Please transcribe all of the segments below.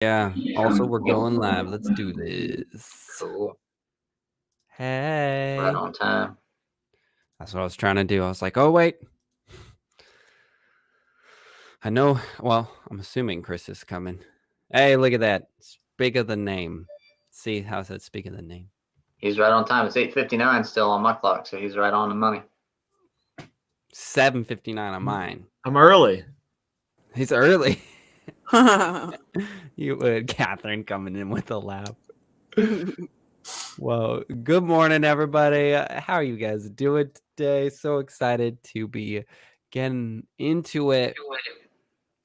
Yeah. Also, we're going live. Let's do this. Cool. Hey. Right on time. That's what I was trying to do. I was like, oh, wait. I know. Well, I'm assuming Chris is coming. Hey, look at that. Speak of the name. See, how's that speak of the name? He's right on time. It's 8:59 still on my clock, so he's right on the money. 7:59 on mine. I'm early. He's early. You would, Catherine, coming in with a laugh. Well, good morning, everybody. How are you guys doing today? So excited to be getting into it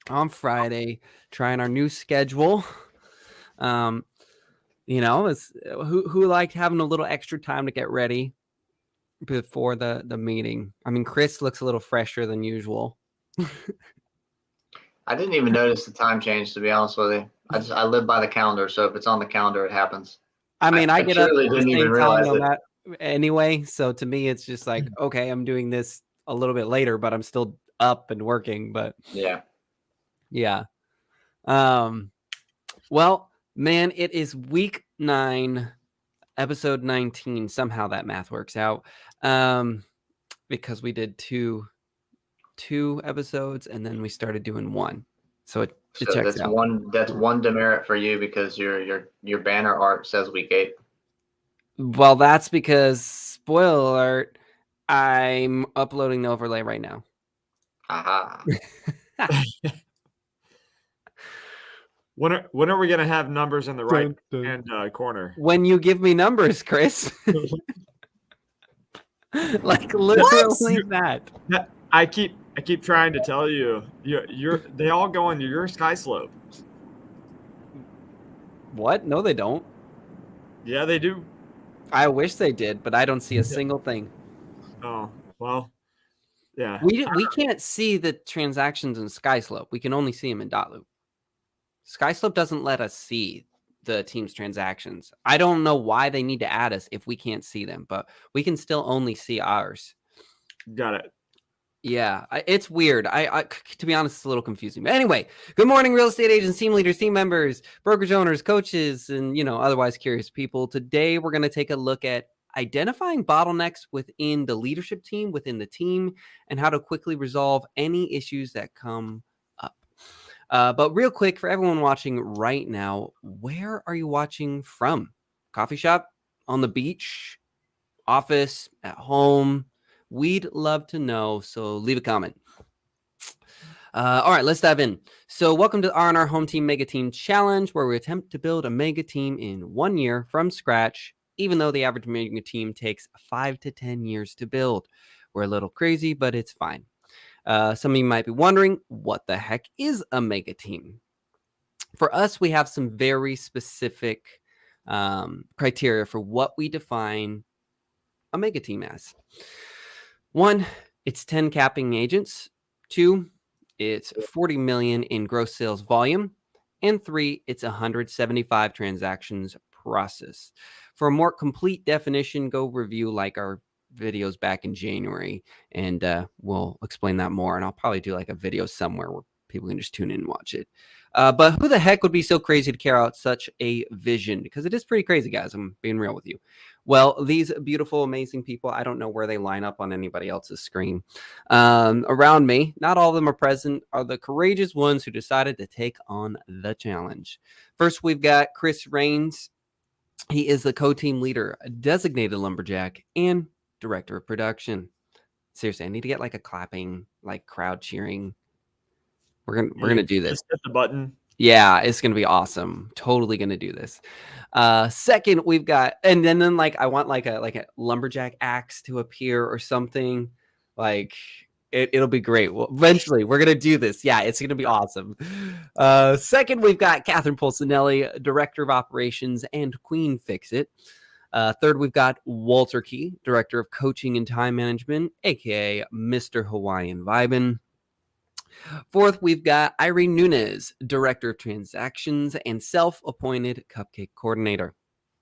on Friday, trying our new schedule. It's who liked having a little extra time to get ready before the meeting. I mean, Chris looks a little fresher than usual. I didn't even notice the time change, to be honest with you. I live by the calendar, so if it's on the calendar, it happens. I mean, I get up at didn't the even same realize time it. anyway, so to me, it's just like, okay, I'm doing this a little bit later, but I'm still up and working. But yeah. Well, man, it is week 9, episode 19. Somehow that math works out. Because we did two episodes and then we started doing one. So it checks out. That's one demerit for you because your banner art says week 8. Well, that's because, spoiler alert, I'm uploading the overlay right now. Aha. When are we gonna have numbers in the right hand corner? When you give me numbers, Chris. Like literally that. I keep trying to tell you, they all go into your sky slope. What? No, they don't. Yeah, they do. I wish they did, but I don't see a single thing. Oh, well, yeah. We can't see the transactions in SkySlope. We can only see them in Dotloop. SkySlope doesn't let us see the team's transactions. I don't know why they need to add us if we can't see them, but we can still only see ours. Got it. Yeah, it's weird. I to be honest, it's a little confusing. But anyway, good morning, real estate agents, team leaders, team members, brokerage owners, coaches, and otherwise curious people. Today, we're going to take a look at identifying bottlenecks within the leadership team, within the team, and how to quickly resolve any issues that come up. But real quick, for everyone watching right now, where are you watching from? Coffee shop, on the beach, office, at home? We'd love to know, so leave a comment. All right, let's dive in. So welcome to R&R Home Team Mega Team Challenge, where we attempt to build a mega team in 1 year from scratch, even though the average mega team takes 5 to 10 years to build. We're a little crazy, but it's fine. Some of you might be wondering, what the heck is a mega team? For us, we have some very specific criteria for what we define a mega team as. 1, it's 10 capping agents. 2, it's 40 million in gross sales volume. And 3, it's 175 transactions processed. For a more complete definition, go review like our videos back in January, and we'll explain that more. And I'll probably do like a video somewhere where people can just tune in and watch it. But who the heck would be so crazy to carry out such a vision? Because it is pretty crazy, guys. I'm being real with you. Well, these beautiful, amazing people, I don't know where they line up on anybody else's screen. Around me, not all of them are present, are the courageous ones who decided to take on the challenge. First, we've got Chris Rains. He is the co-team leader, designated lumberjack, and director of production. Seriously, I need to get like a clapping, like crowd cheering. We're gonna do this. Just hit the button. Yeah, it's gonna be awesome. Totally gonna do this. Second, we've got, and then like I want like a lumberjack axe to appear or something. Like it'll be great. Well, eventually, we're gonna do this. Yeah, it's gonna be awesome. Second, we've got Catherine Polsinelli, director of operations and Queen Fix-It. Third, we've got Walter Key, director of coaching and time management, aka Mr. Hawaiian Vibin'. Fourth, we've got Irene Nunez, director of transactions and self-appointed cupcake coordinator.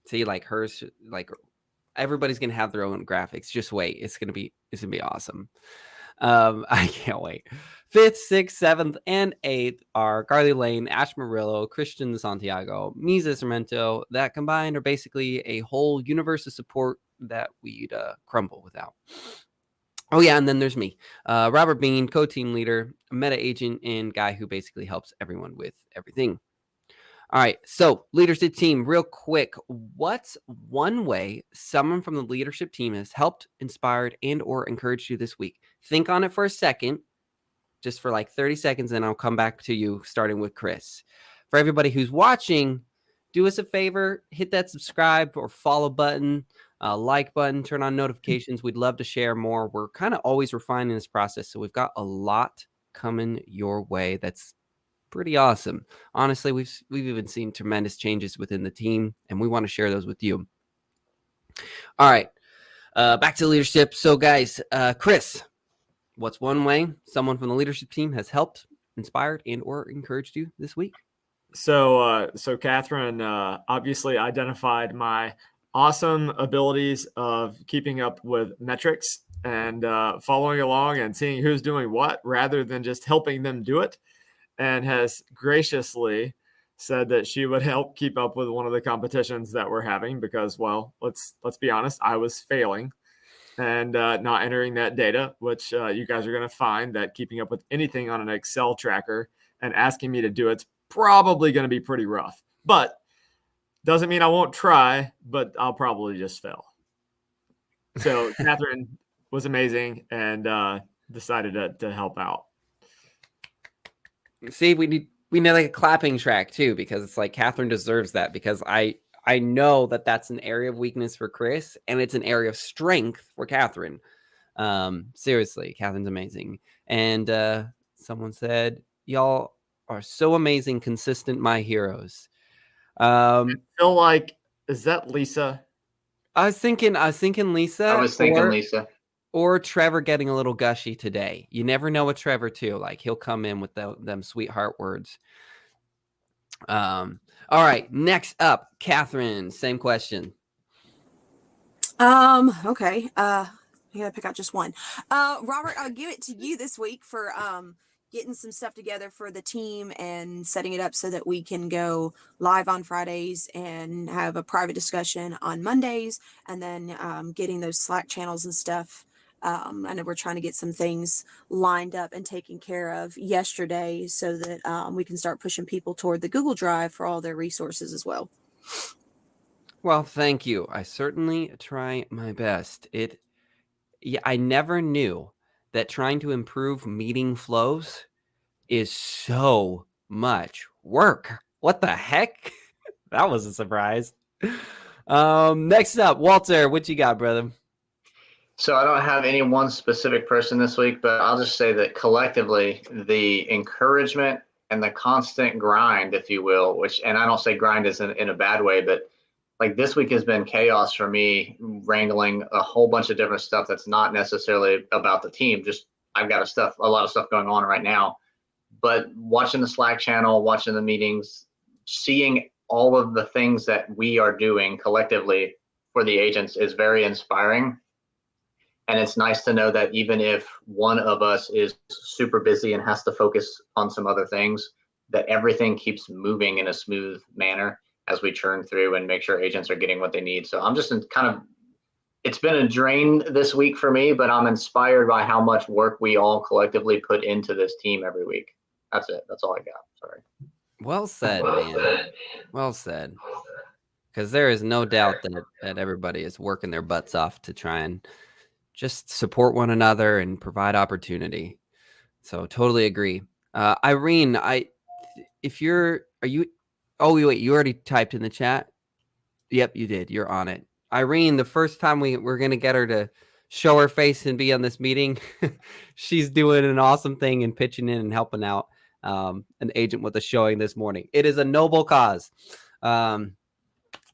See, like hers, like everybody's gonna have their own graphics. Just wait, it's gonna be awesome. I can't wait. 5th, 6th, 7th, and 8th are Carly Lane, Ash Murillo, Christian Santiago, Misa Sarmento. That combined are basically a whole universe of support that we'd crumble without. Oh, yeah, and then there's me, Robert Bean, co-team leader, meta agent, and guy who basically helps everyone with everything. All right, so leadership team, real quick, what's one way someone from the leadership team has helped, inspired, and or encouraged you this week? Think on it for a second, just for like 30 seconds, and I'll come back to you, starting with Chris. For everybody who's watching, do us a favor, hit that subscribe or follow button, like button, turn on notifications. We'd love to share more. We're kind of always refining this process, so we've got a lot coming your way. That's pretty awesome. Honestly, we've even seen tremendous changes within the team, and we want to share those with you. All right, back to leadership. So, guys, Chris, what's one way someone from the leadership team has helped, inspired, and or encouraged you this week? So Catherine obviously identified my awesome abilities of keeping up with metrics and following along and seeing who's doing what rather than just helping them do it, and has graciously said that she would help keep up with one of the competitions that we're having because, well, let's be honest, I was failing and not entering that data, which you guys are going to find that keeping up with anything on an Excel tracker and asking me to do it's probably going to be pretty rough. But doesn't mean I won't try, but I'll probably just fail. So Catherine was amazing and decided to help out. See, we need like a clapping track too, because it's like Catherine deserves that, because I know that that's an area of weakness for Chris and it's an area of strength for Catherine. Seriously, Catherine's amazing. And someone said, y'all are so amazing, consistent, my heroes. I feel like, is that Lisa? I was thinking Lisa. I was thinking Lisa. Or Trevor getting a little gushy today. You never know with Trevor too. Like he'll come in with them sweetheart words. All right. Next up, Catherine. Same question. Okay. I gotta pick out just one. Robert, I'll give it to you this week for getting some stuff together for the team and setting it up so that we can go live on Fridays and have a private discussion on Mondays, and then getting those Slack channels and stuff. I know we're trying to get some things lined up and taken care of yesterday so that we can start pushing people toward the Google Drive for all their resources as well. Well, thank you. I certainly try my best. I never knew that trying to improve meeting flows is so much work. What the heck? That was a surprise. Next up, Walter, what you got, brother? So I don't have any one specific person this week, but I'll just say that collectively, the encouragement and the constant grind, if you will, and I don't say grind is in a bad way, but like this week has been chaos for me, wrangling a whole bunch of different stuff that's not necessarily about the team. Just I've got a lot of stuff going on right now. But watching the Slack channel, watching the meetings, seeing all of the things that we are doing collectively for the agents is very inspiring. And it's nice to know that even if one of us is super busy and has to focus on some other things, that everything keeps moving in a smooth manner as we churn through and make sure agents are getting what they need. So I'm just it's been a drain this week for me, but I'm inspired by how much work we all collectively put into this team every week. That's it. That's all I got. Sorry. Well said, man. Well said. Because there is no doubt that everybody is working their butts off to try and just support one another and provide opportunity. So totally agree. Irene, oh, wait, you already typed in the chat? Yep, you did. You're on it. Irene, the first time we're going to get her to show her face and be on this meeting, she's doing an awesome thing and pitching in and helping out an agent with a showing this morning. It is a noble cause.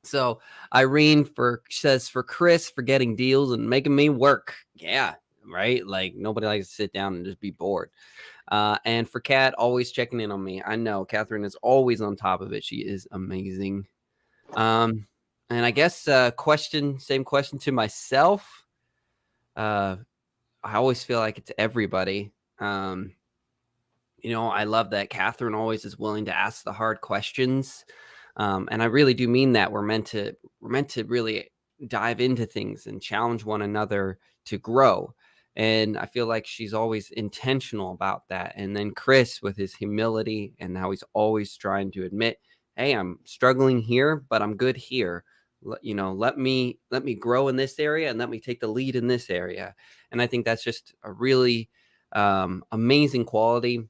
So Irene says for Chris for getting deals and making me work. Yeah, right? Like nobody likes to sit down and just be bored. And for Kat, always checking in on me. I know Catherine is always on top of it. She is amazing. And I guess same question to myself. I always feel like it's everybody. I love that Catherine always is willing to ask the hard questions. And I really do mean that. We're meant to really dive into things and challenge one another to grow. And I feel like she's always intentional about that. And then Chris, with his humility and how he's always trying to admit, hey, I'm struggling here, but I'm good here. Let me grow in this area and let me take the lead in this area. And I think that's just a really amazing quality.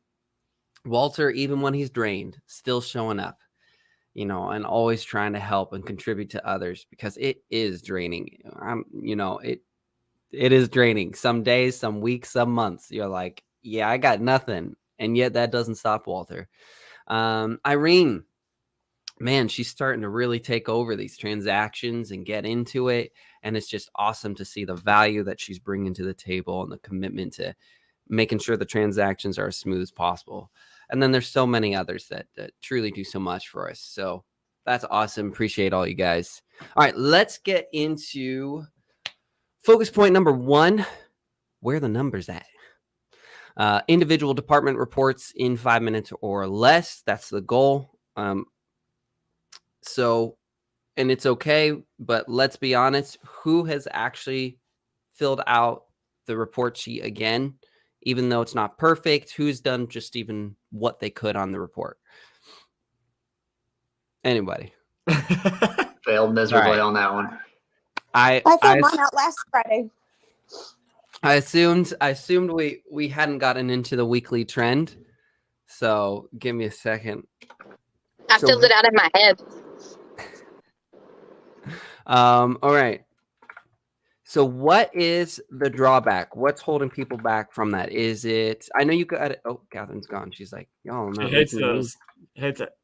Walter, even when he's drained, still showing up, and always trying to help and contribute to others, because it is draining. It is draining. Some days, some weeks, some months, you're like, yeah, I got nothing. And yet that doesn't stop Walter. Irene, man, she's starting to really take over these transactions and get into it. And it's just awesome to see the value that she's bringing to the table and the commitment to making sure the transactions are as smooth as possible. And then there's so many others that truly do so much for us. So that's awesome. Appreciate all you guys. All right, let's get into focus point number 1. Where are the numbers at? Individual department reports in 5 minutes or less. That's the goal. And it's okay, but let's be honest, who has actually filled out the report sheet again, even though it's not perfect? Who's done just even what they could on the report? Anybody? Failed miserably Right. on that one. I filled mine out last Friday. I assumed we hadn't gotten into the weekly trend. So give me a second. I filled it out in my head. All right. So what is the drawback? What's holding people back from that? Is it, I know you got it. Oh, Catherine's gone. She's like, y'all She not hates listening to me. those. Hates it.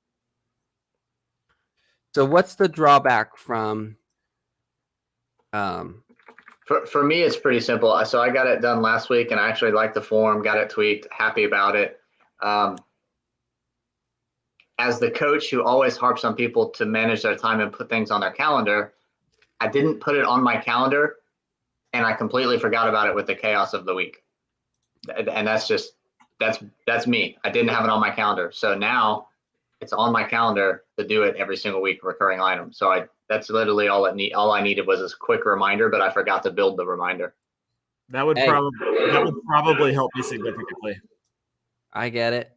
So what's the drawback from, For me, it's pretty simple. So I got it done last week, and I actually liked the form, got it tweaked, happy about it. As the coach who always harps on people to manage their time and put things on their calendar, I didn't put it on my calendar, and I completely forgot about it with the chaos of the week. And that's me. I didn't have it on my calendar. So now it's on my calendar to do it every single week, recurring item. So that's literally all I needed was this quick reminder, but I forgot to build the reminder. That would probably help me significantly. I get it.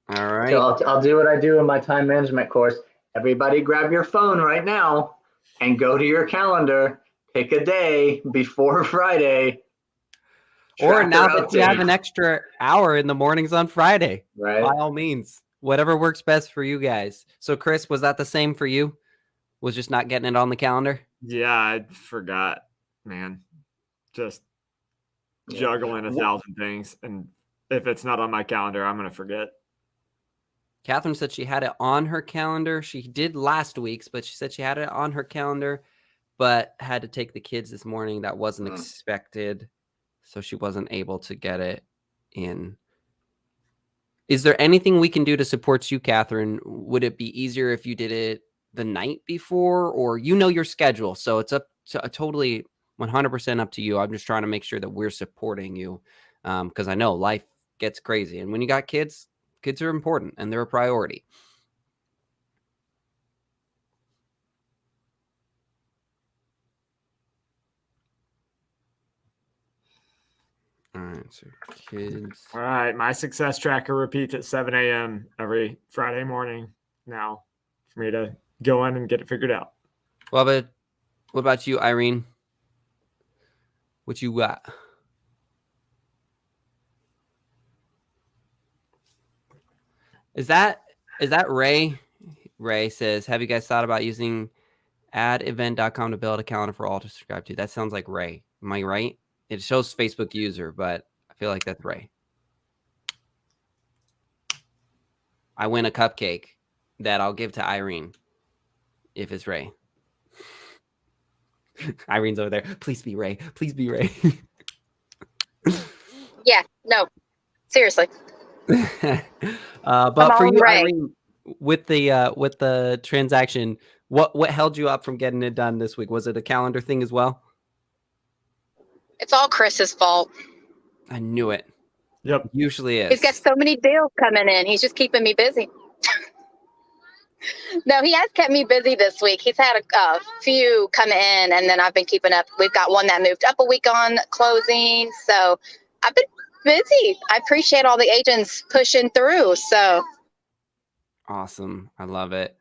All right. So I'll do what I do in my time management course. Everybody grab your phone right now and go to your calendar, pick a day before Friday. Or track now your that you have updates. an extra hour in the mornings on Friday, Right. by all means, whatever works best for you guys. So Chris, was that the same for you? Was just not getting it on the calendar? Yeah, I forgot, man. Just juggling 1,000 things. And if it's not on my calendar, I'm going to forget. Catherine said she had it on her calendar. She did last week's, but she said she had it on her calendar, but had to take the kids this morning. That wasn't expected. So she wasn't able to get it in. Is there anything we can do to support you, Catherine? Would it be easier if you did it the night before, or your schedule? So it's up to totally 100% up to you. I'm just trying to make sure that we're supporting you, because I know life gets crazy. And when you got kids are important and they're a priority. All right, so kids. All right, my success tracker repeats at 7 a.m. every Friday morning now for me to go in and get it figured out. Well, but what about you, Irene? What you got? Is that Ray? Ray says, have you guys thought about using addevent.com to build a calendar for all to subscribe to? That sounds like Ray. Am I right? It shows Facebook user, but I feel like that's Ray. I win a cupcake that I'll give to Irene if it's Ray. Irene's over there. Please be Ray. Please be Ray. Yeah, no, seriously. But for you, Ray. Irene, with the transaction, what held you up from getting it done this week? Was it a calendar thing as well? It's all Chris's fault. I knew it. Yep. Usually is. He's got so many deals coming in. He's just keeping me busy. No, he has kept me busy this week. He's had a few come in, and then I've been keeping up. We've got one that moved up a week on closing. So I've been busy. I appreciate all the agents pushing through. So Awesome. I love it.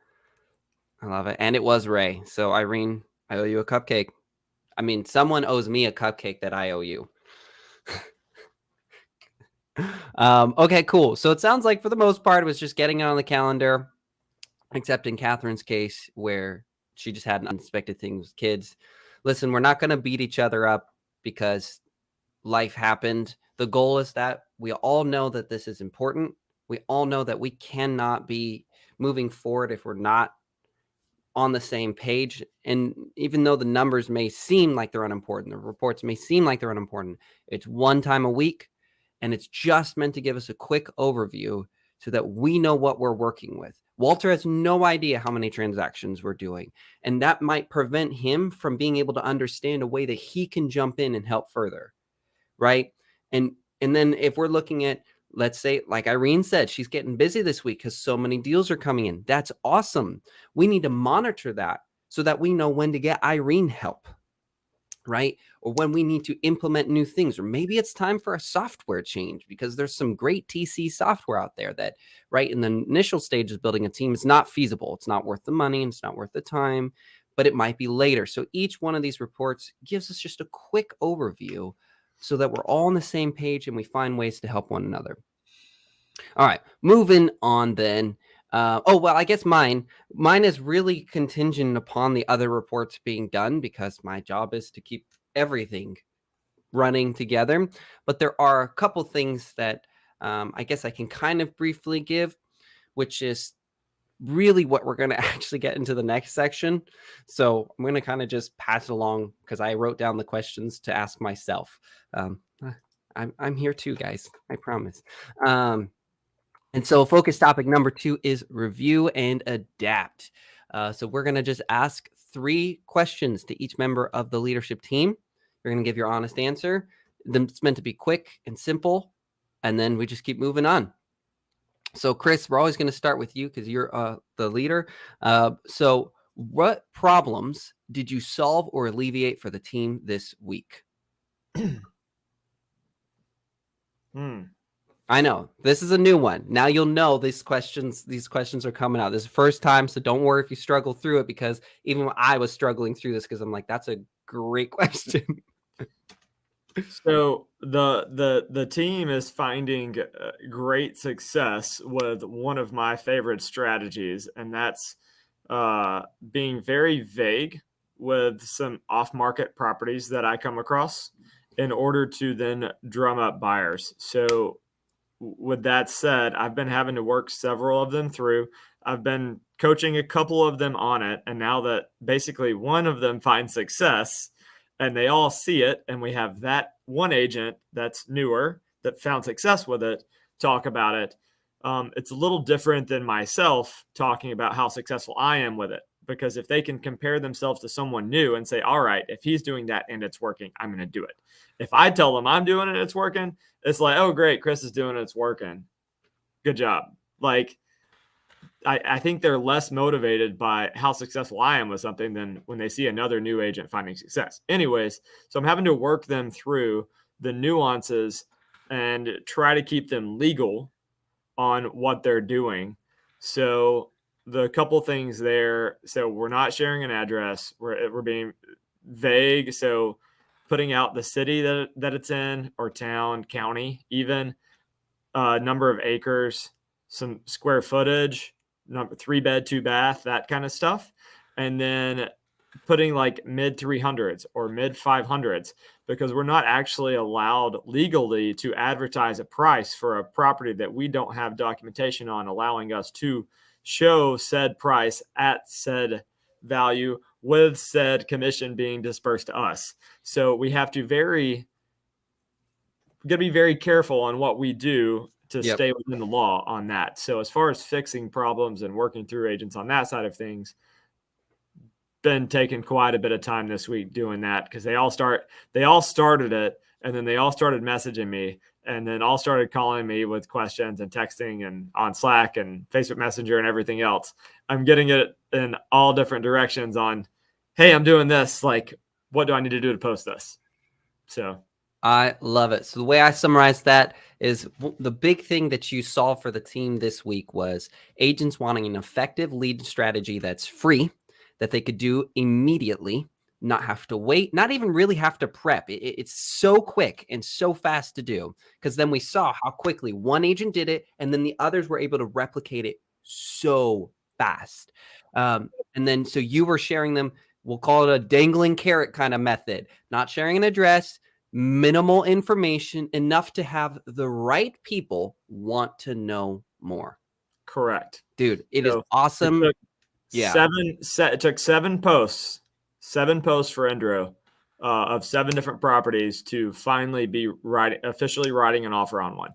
I love it. And it was Ray. So Irene, I owe you a cupcake. I mean, someone owes me a cupcake that I owe you. Okay, cool. So it sounds like for the most part, it was just getting it on the calendar, except in Catherine's case where she just had an unexpected thing with kids. Listen, we're not going to beat each other up because life happened. The goal is that we all know that this is important. We all know that we cannot be moving forward if we're not on the same page. And even though the numbers may seem like they're unimportant, the reports may seem like they're unimportant, it's one time a week, and it's just meant to give us a quick overview so that we know what we're working with. Walter has no idea how many transactions we're doing, and that might prevent him from being able to understand a way that he can jump in and help further, right? And then if we're looking at, let's say, like Irene said, she's getting busy this week because so many deals are coming in. That's awesome. We need to monitor that so that we know when to get Irene help, right? Or when we need to implement new things, or maybe it's time for a software change because there's some great TC software out there that, right, in the initial stages of building a team is not feasible. It's not worth the money and it's not worth the time, but it might be later. So each one of these reports gives us just a quick overview so that we're all on the same page and we find ways to help one another. All right, moving on then. I guess mine is really contingent upon the other reports being done because my job is to keep everything running together. But there are a couple things that I guess I can kind of briefly give, which is really what we're going to actually get into the next section. So I'm going to kind of just pass it along because I wrote down the questions to ask myself. I'm here too, guys. I promise. And so focus topic number 2 is review and adapt. So we're going to just ask 3 questions to each member of the leadership team. You're going to give your honest answer. It's meant to be quick and simple, and then we just keep moving on. So Chris, we're always going to start with you because you're the leader. So what problems did you solve or alleviate for the team this week? I know this is a new one. Now you'll know these questions are coming out. This is the first time, so don't worry if you struggle through it, because even I was struggling through this because I'm like, that's a great question. So the team is finding great success with one of my favorite strategies, and that's being very vague with some off-market properties that I come across in order to then drum up buyers. So with that said, I've been having to work several of them through. I've been coaching a couple of them on it. And now that basically one of them finds success and they all see it, and we have that one agent that's newer that found success with it talk about it, it's a little different than myself talking about how successful I am with it. Because if they can compare themselves to someone new and say, all right, if he's doing that and it's working, I'm going to do it. If I tell them I'm doing it and it's working, it's like, oh, great, Chris is doing it, it's working. Good job. Like, I think they're less motivated by how successful I am with something than when they see another new agent finding success. Anyways, so I'm having to work them through the nuances and try to keep them legal on what they're doing. So the couple things there. So we're not sharing an address. We're being vague. So putting out the city that it's in, or town, county, even number of acres, some square footage, 3-bed, 2-bath, that kind of stuff. And then putting like mid 300s or mid 500s, because we're not actually allowed legally to advertise a price for a property that we don't have documentation on allowing us to show said price at said value with said commission being dispersed to us. So we have to be very careful on what we do to stay within the law on that. So as far as fixing problems and working through agents on that side of things, been taking quite a bit of time this week doing that, because they all started it, and then they all started messaging me, and then all started calling me with questions and texting and on Slack and Facebook Messenger and everything else. I'm getting it in all different directions on, hey, I'm doing this. Like, what do I need to do to post this? So I love it. So the way I summarize that is the big thing that you saw for the team this week was agents wanting an effective lead strategy that's free, that they could do immediately, not have to wait, not even really have to prep. It's so quick and so fast to do, because then we saw how quickly one agent did it and then the others were able to replicate it so fast. And then so you were sharing them, we'll call it a dangling carrot kind of method, not sharing an address, minimal information, enough to have the right people want to know more. correct. Dude, it is So awesome. It took 7 posts for Endro of 7 different properties to finally be officially writing an offer on one.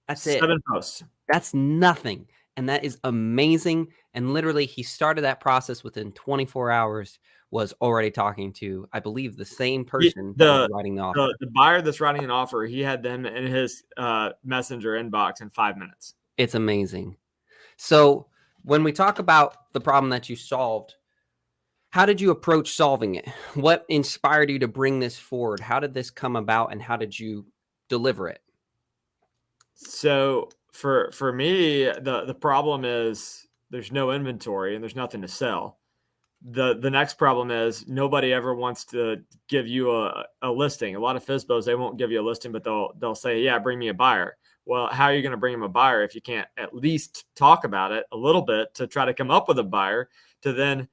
That's 7 posts. That's nothing. And that is amazing. And literally, he started that process within 24 hours, was already talking to, I believe, the same person that was writing the offer. The buyer that's writing an offer, he had them in his messenger inbox in 5 minutes. It's amazing. So when we talk about the problem that you solved, how did you approach solving it? What inspired you to bring this forward? How did this come about, and how did you deliver it? So for me, the problem is there's no inventory and there's nothing to sell. The next problem is nobody ever wants to give you a listing. A lot of FSBOs, they won't give you a listing, but they'll say, yeah, bring me a buyer. Well, how are you going to bring them a buyer if you can't at least talk about it a little bit to try to come up with a buyer, to then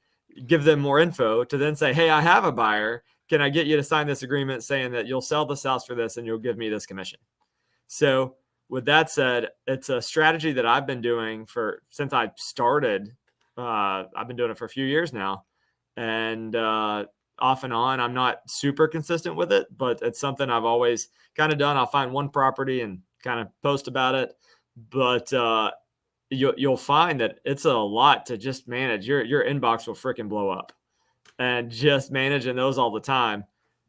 give them more info, to then say, hey, I have a buyer. Can I get you to sign this agreement saying that you'll sell this house for this and you'll give me this commission? So with that said, it's a strategy that I've been doing since I started. I've been doing it for a few years now, and off and on, I'm not super consistent with it, but it's something I've always kind of done. I'll find one property and kind of post about it, but you'll find that it's a lot to just manage. Your inbox will freaking blow up, and just managing those all the time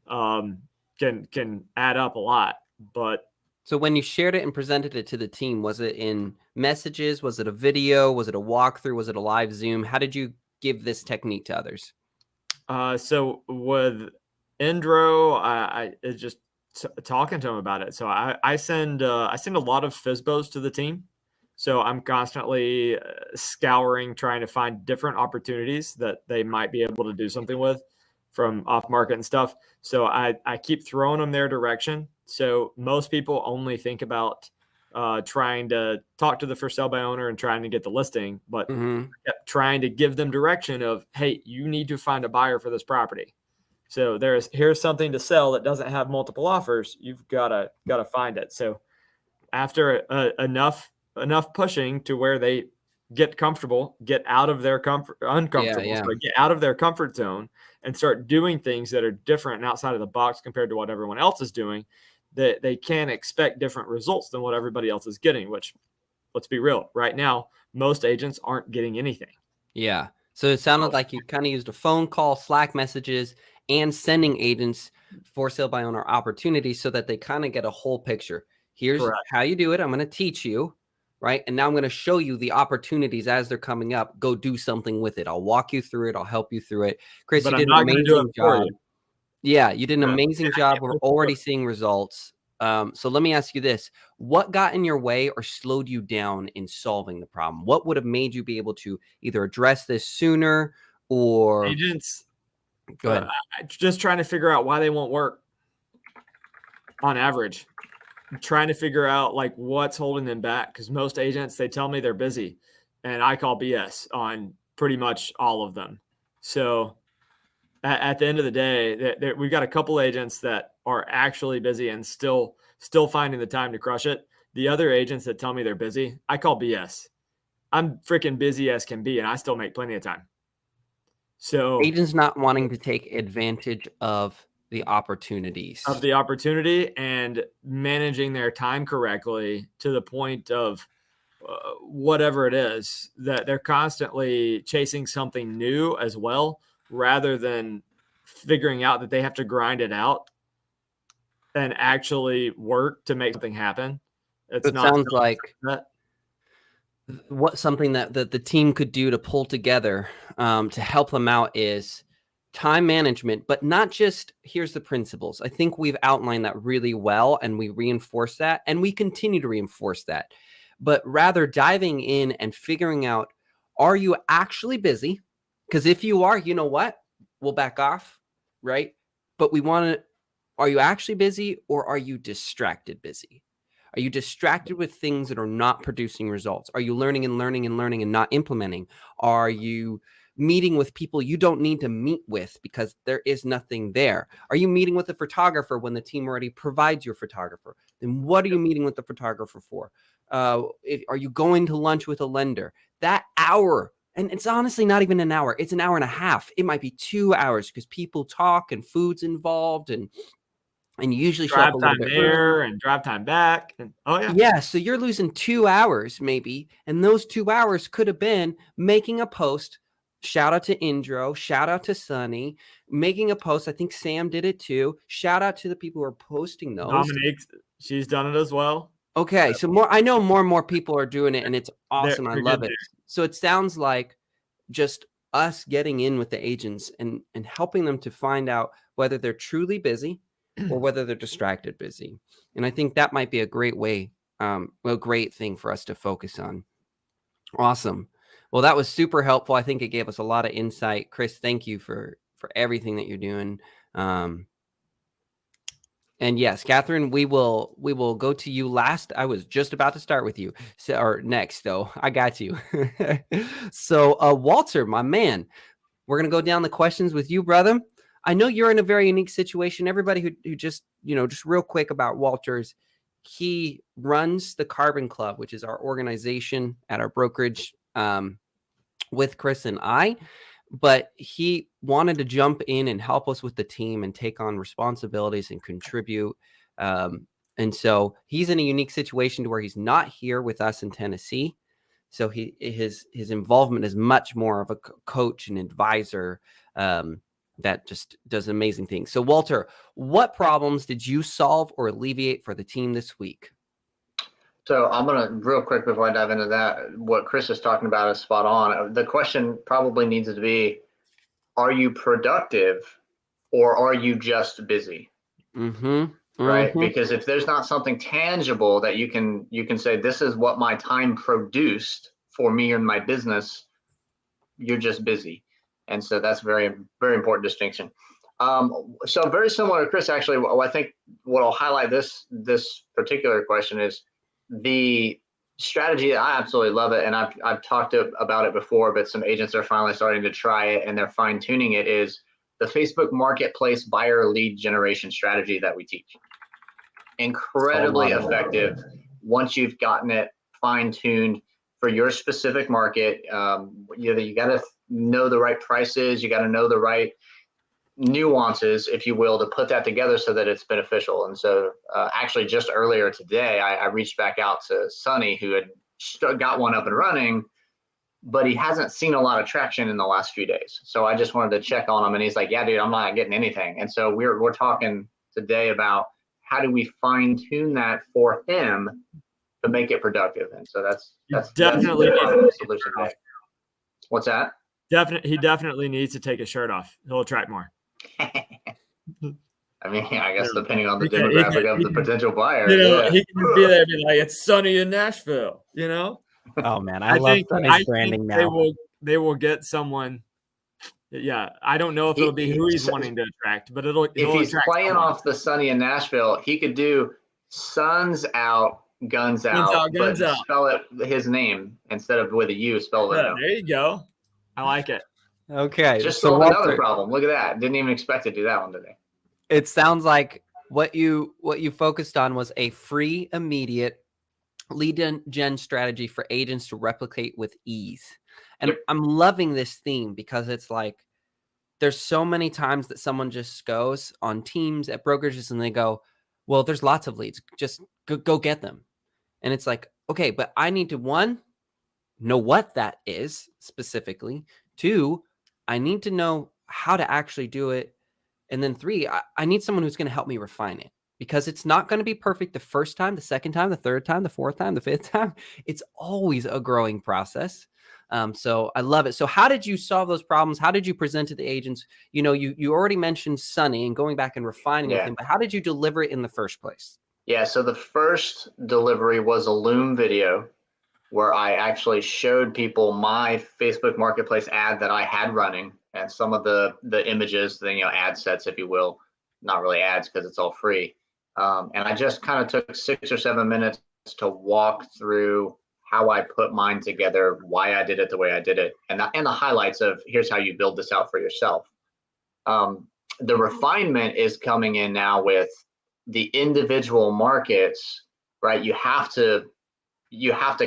can add up a lot. But so when you shared it and presented it to the team, was it in messages? Was it a video? Was it a walkthrough? Was it a live Zoom? How did you give this technique to others? So with Endro, I just talking to them about it. So I send a lot of FSBOs to the team. So I'm constantly scouring, trying to find different opportunities that they might be able to do something with from off market and stuff. So I keep throwing them their direction. So most people only think about trying to talk to the for sale by owner and trying to get the listing, but I kept trying to give them direction of, hey, you need to find a buyer for this property. So here's something to sell that doesn't have multiple offers. You've got to find it. So after enough pushing to where they get comfortable, get out of their uncomfortable, so get out of their comfort zone and start doing things that are different and outside of the box compared to what everyone else is doing, that they can expect different results than what everybody else is getting, which, let's be real, right now, most agents aren't getting anything. Yeah. So it sounded like you kind of used a phone call, Slack messages, and sending agents for sale by owner opportunities so that they kind of get a whole picture. Here's how you do it. I'm going to teach you, right? And now I'm going to show you the opportunities as they're coming up. Go do something with it. I'll walk you through it. I'll help you through it. Chris, you did an amazing job. Yeah, you did an amazing job. We're already seeing results. So let me ask you this. What got in your way or slowed you down in solving the problem? What would have made you be able to either address this sooner or... Agents, go ahead. Just trying to figure out why they won't work on average. I'm trying to figure out like what's holding them back, because most agents, they tell me they're busy, and I call BS on pretty much all of them. So at the end of the day, we've got a couple agents that are actually busy and still finding the time to crush it. The other agents that tell me they're busy, I call BS. I'm freaking busy as can be, and I still make plenty of time. So agents not wanting to take advantage of the opportunities. Of the opportunity and managing their time correctly to the point of whatever it is, that they're constantly chasing something new as well, rather than figuring out that they have to grind it out and actually work to make something happen. It's It not sounds like that. what something that the team could do to pull together to help them out is time management, but not just here's the principles. I think we've outlined that really well, and we reinforce that, and we continue to reinforce that, but rather diving in and figuring out, are you actually busy? Because if you are, you know what? We'll back off, right? But we want to, are you actually busy, or are you distracted busy? Are you distracted with things that are not producing results? Are you learning and learning and learning and not implementing? Are you meeting with people you don't need to meet with because there is nothing there? Are you meeting with a photographer when the team already provides your photographer? Then what are you meeting with the photographer for? Are you going to lunch with a lender? That hour, and it's honestly not even an hour, it's an hour and a half. It might be 2 hours because people talk and food's involved, and you usually show up Drive a little time bit there and drive time back. And yeah, so you're losing 2 hours maybe, and those 2 hours could have been making a post. Shout out to Indro, shout out to Sunny, making a post. I think Sam did it too. Shout out to the people who are posting those. Dominique, she's done it as well. Okay, so I know more and more people are doing it, and it's awesome. I They're love good it. So it sounds like just us getting in with the agents and helping them to find out whether they're truly busy or whether they're distracted busy. And I think that might be a great way, a great thing for us to focus on. Awesome. Well, that was super helpful. I think it gave us a lot of insight. Chris, thank you for everything that you're doing. And yes, Catherine, we will go to you last. I was just about to start with you, or next though. I got you. So, Walter, my man, we're gonna go down the questions with you, brother. I know you're in a very unique situation. Everybody who just just real quick about Walter's, he runs the Carbon Club, which is our organization at our brokerage with Chris and I. But he wanted to jump in and help us with the team and take on responsibilities and contribute. And so he's in a unique situation to where he's not here with us in Tennessee. So his involvement is much more of a coach and advisor that just does amazing things. So Walter, what problems did you solve or alleviate for the team this week? So I'm going to real quick before I dive into that, what Chris is talking about is spot on. The question probably needs to be, are you productive or are you just busy? Right? Because if there's not something tangible that you can say, this is what my time produced for me and my business, you're just busy. And so that's very, very important distinction. So very similar to Chris, actually, I think what I'll highlight this particular question is the strategy. I absolutely love it. And I've talked about it before, but some agents are finally starting to try it and they're fine tuning it, is the Facebook marketplace buyer lead generation strategy that we teach. Incredibly effective once you've gotten it fine tuned for your specific market. You got to know the right prices. You got to know the right nuances, if you will, to put that together so that it's beneficial. And so actually just earlier today, I reached back out to Sonny, who had got one up and running, but he hasn't seen a lot of traction in the last few days. So I just wanted to check on him, and he's like, yeah, dude, I'm not getting anything. And so we're talking today about how do we fine tune that for him to make it productive. And so that's definitely the solution today. What's that? He definitely needs to take his shirt off. He'll attract more. I mean, I guess depending on the demographic of the potential buyer. He can be there and be like, it's sunny in Nashville, Oh man, I love Sunny's branding now. They will get someone. Yeah, I don't know if it'll be who he's wanting to attract, but if he's playing off the Sunny in Nashville, he could do suns out, guns out, but spell it his name instead of with a U, spell it out. There you go. I like it. Okay. Just solved another problem. Look at that. Didn't even expect to do that one today. It sounds like what you focused on was a free, immediate lead gen strategy for agents to replicate with ease. And I'm loving this theme because it's like there's so many times that someone just goes on teams at brokerages and they go, well, there's lots of leads. Just go get them. And it's like, okay, but I need to, one, know what that is specifically. Two, I need to know how to actually do it. And then three, I need someone who's going to help me refine it. because it's not going to be perfect the first time, the second time, the third time, the fourth time, the fifth time. It's always a growing process. So I love it. So how did you solve those problems? How did you present to the agents? You know, you already mentioned Sonny and going back and refining with him, but how did you deliver it in the first place? Yeah, so the first delivery was a Loom video where I actually showed people my Facebook Marketplace ad that I had running and some of the images, the ad sets, if you will, not really ads because it's all free. And I just kind of took 6 or 7 minutes to walk through how I put mine together, why I did it the way I did it, and the highlights of here's how you build this out for yourself. The refinement is coming in now with the individual markets, right? You have to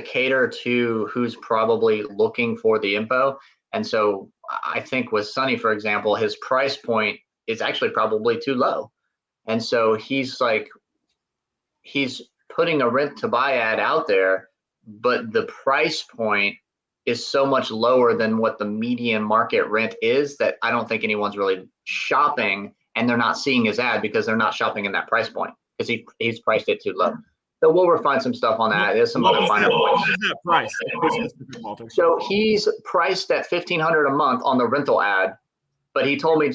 cater to who's probably looking for the info. And so I think with Sonny, for example, his price point is actually probably too low. And so he's putting a rent to buy ad out there, but the price point is so much lower than what the median market rent is that I don't think anyone's really shopping, and they're not seeing his ad because they're not shopping in that price point because he's priced it too low. So we'll refine some stuff on that. There's some other finer points. What is that price? So he's priced at $1,500 a month on the rental ad, but he told me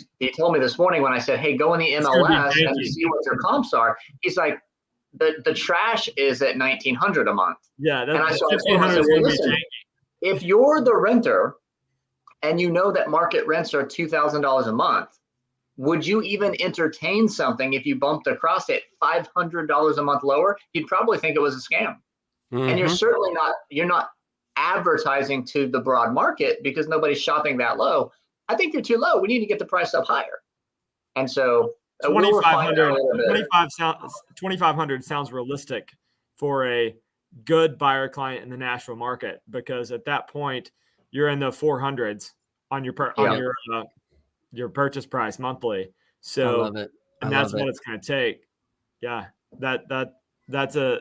this morning when I said, hey, go in the MLS and see what your comps are. He's like, the trash is at $1,900 a month. Yeah, that's $1,500 is going to be janky. If you're the renter and you know that market rents are $2,000 a month, would you even entertain something if you bumped across it $500 a month lower? You'd probably think it was a scam. And you're certainly not advertising to the broad market because nobody's shopping that low. I think you're too low. We need to get the price up higher. And so 2,500 sounds realistic for a good buyer client in the Nashville market, because at that point you're in the 400s on your purchase price monthly. So, I love it. And that's what it's going to take. Yeah. That's a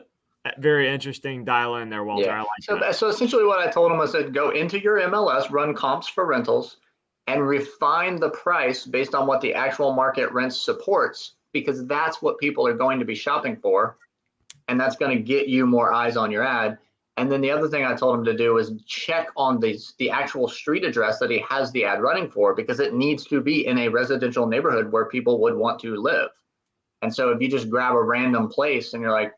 very interesting dial in there, Walter. Yeah. I like that. So essentially what I told him was that go into your MLS, run comps for rentals, and refine the price based on what the actual market rent supports, because that's what people are going to be shopping for. And that's going to get you more eyes on your ad. And then the other thing I told him to do is check on the actual street address that he has the ad running for, because it needs to be in a residential neighborhood where people would want to live. And so if you just grab a random place and you're like,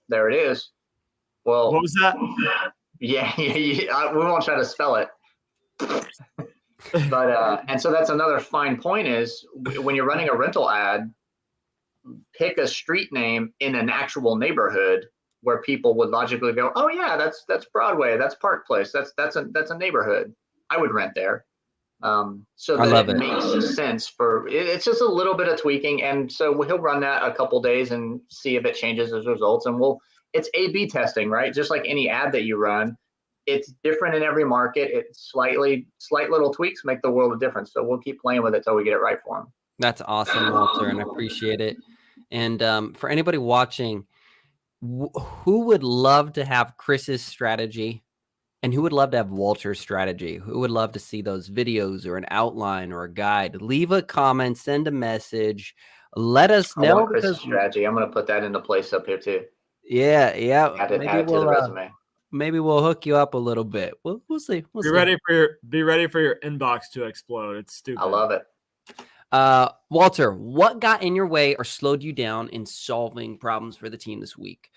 there it is. Well, what was that? Yeah, we won't try to spell it. But and so that's another fine point is when you're running a rental ad, pick a street name in an actual neighborhood where people would logically go, oh yeah, that's Broadway, that's Park Place, that's a neighborhood. I would rent there. So that it makes sense for it's just a little bit of tweaking. And so he'll run that a couple days and see if it changes his results. And it's A/B testing, right? Just like any ad that you run, it's different in every market. It's slight little tweaks make the world of difference. So we'll keep playing with it till we get it right for him. That's awesome, Walter, and I appreciate it. And for anybody watching, who would love to have Chris's strategy, and who would love to have Walter's strategy? Who would love to see those videos or an outline or a guide? Leave a comment, send a message, let us know. I want Chris's strategy. I'm going to put that into place up here too. Yeah. Add it to the resume. Maybe we'll hook you up a little bit. We'll see. Be ready for your inbox to explode. It's stupid. I love it. Walter, what got in your way or slowed you down in solving problems for the team this week?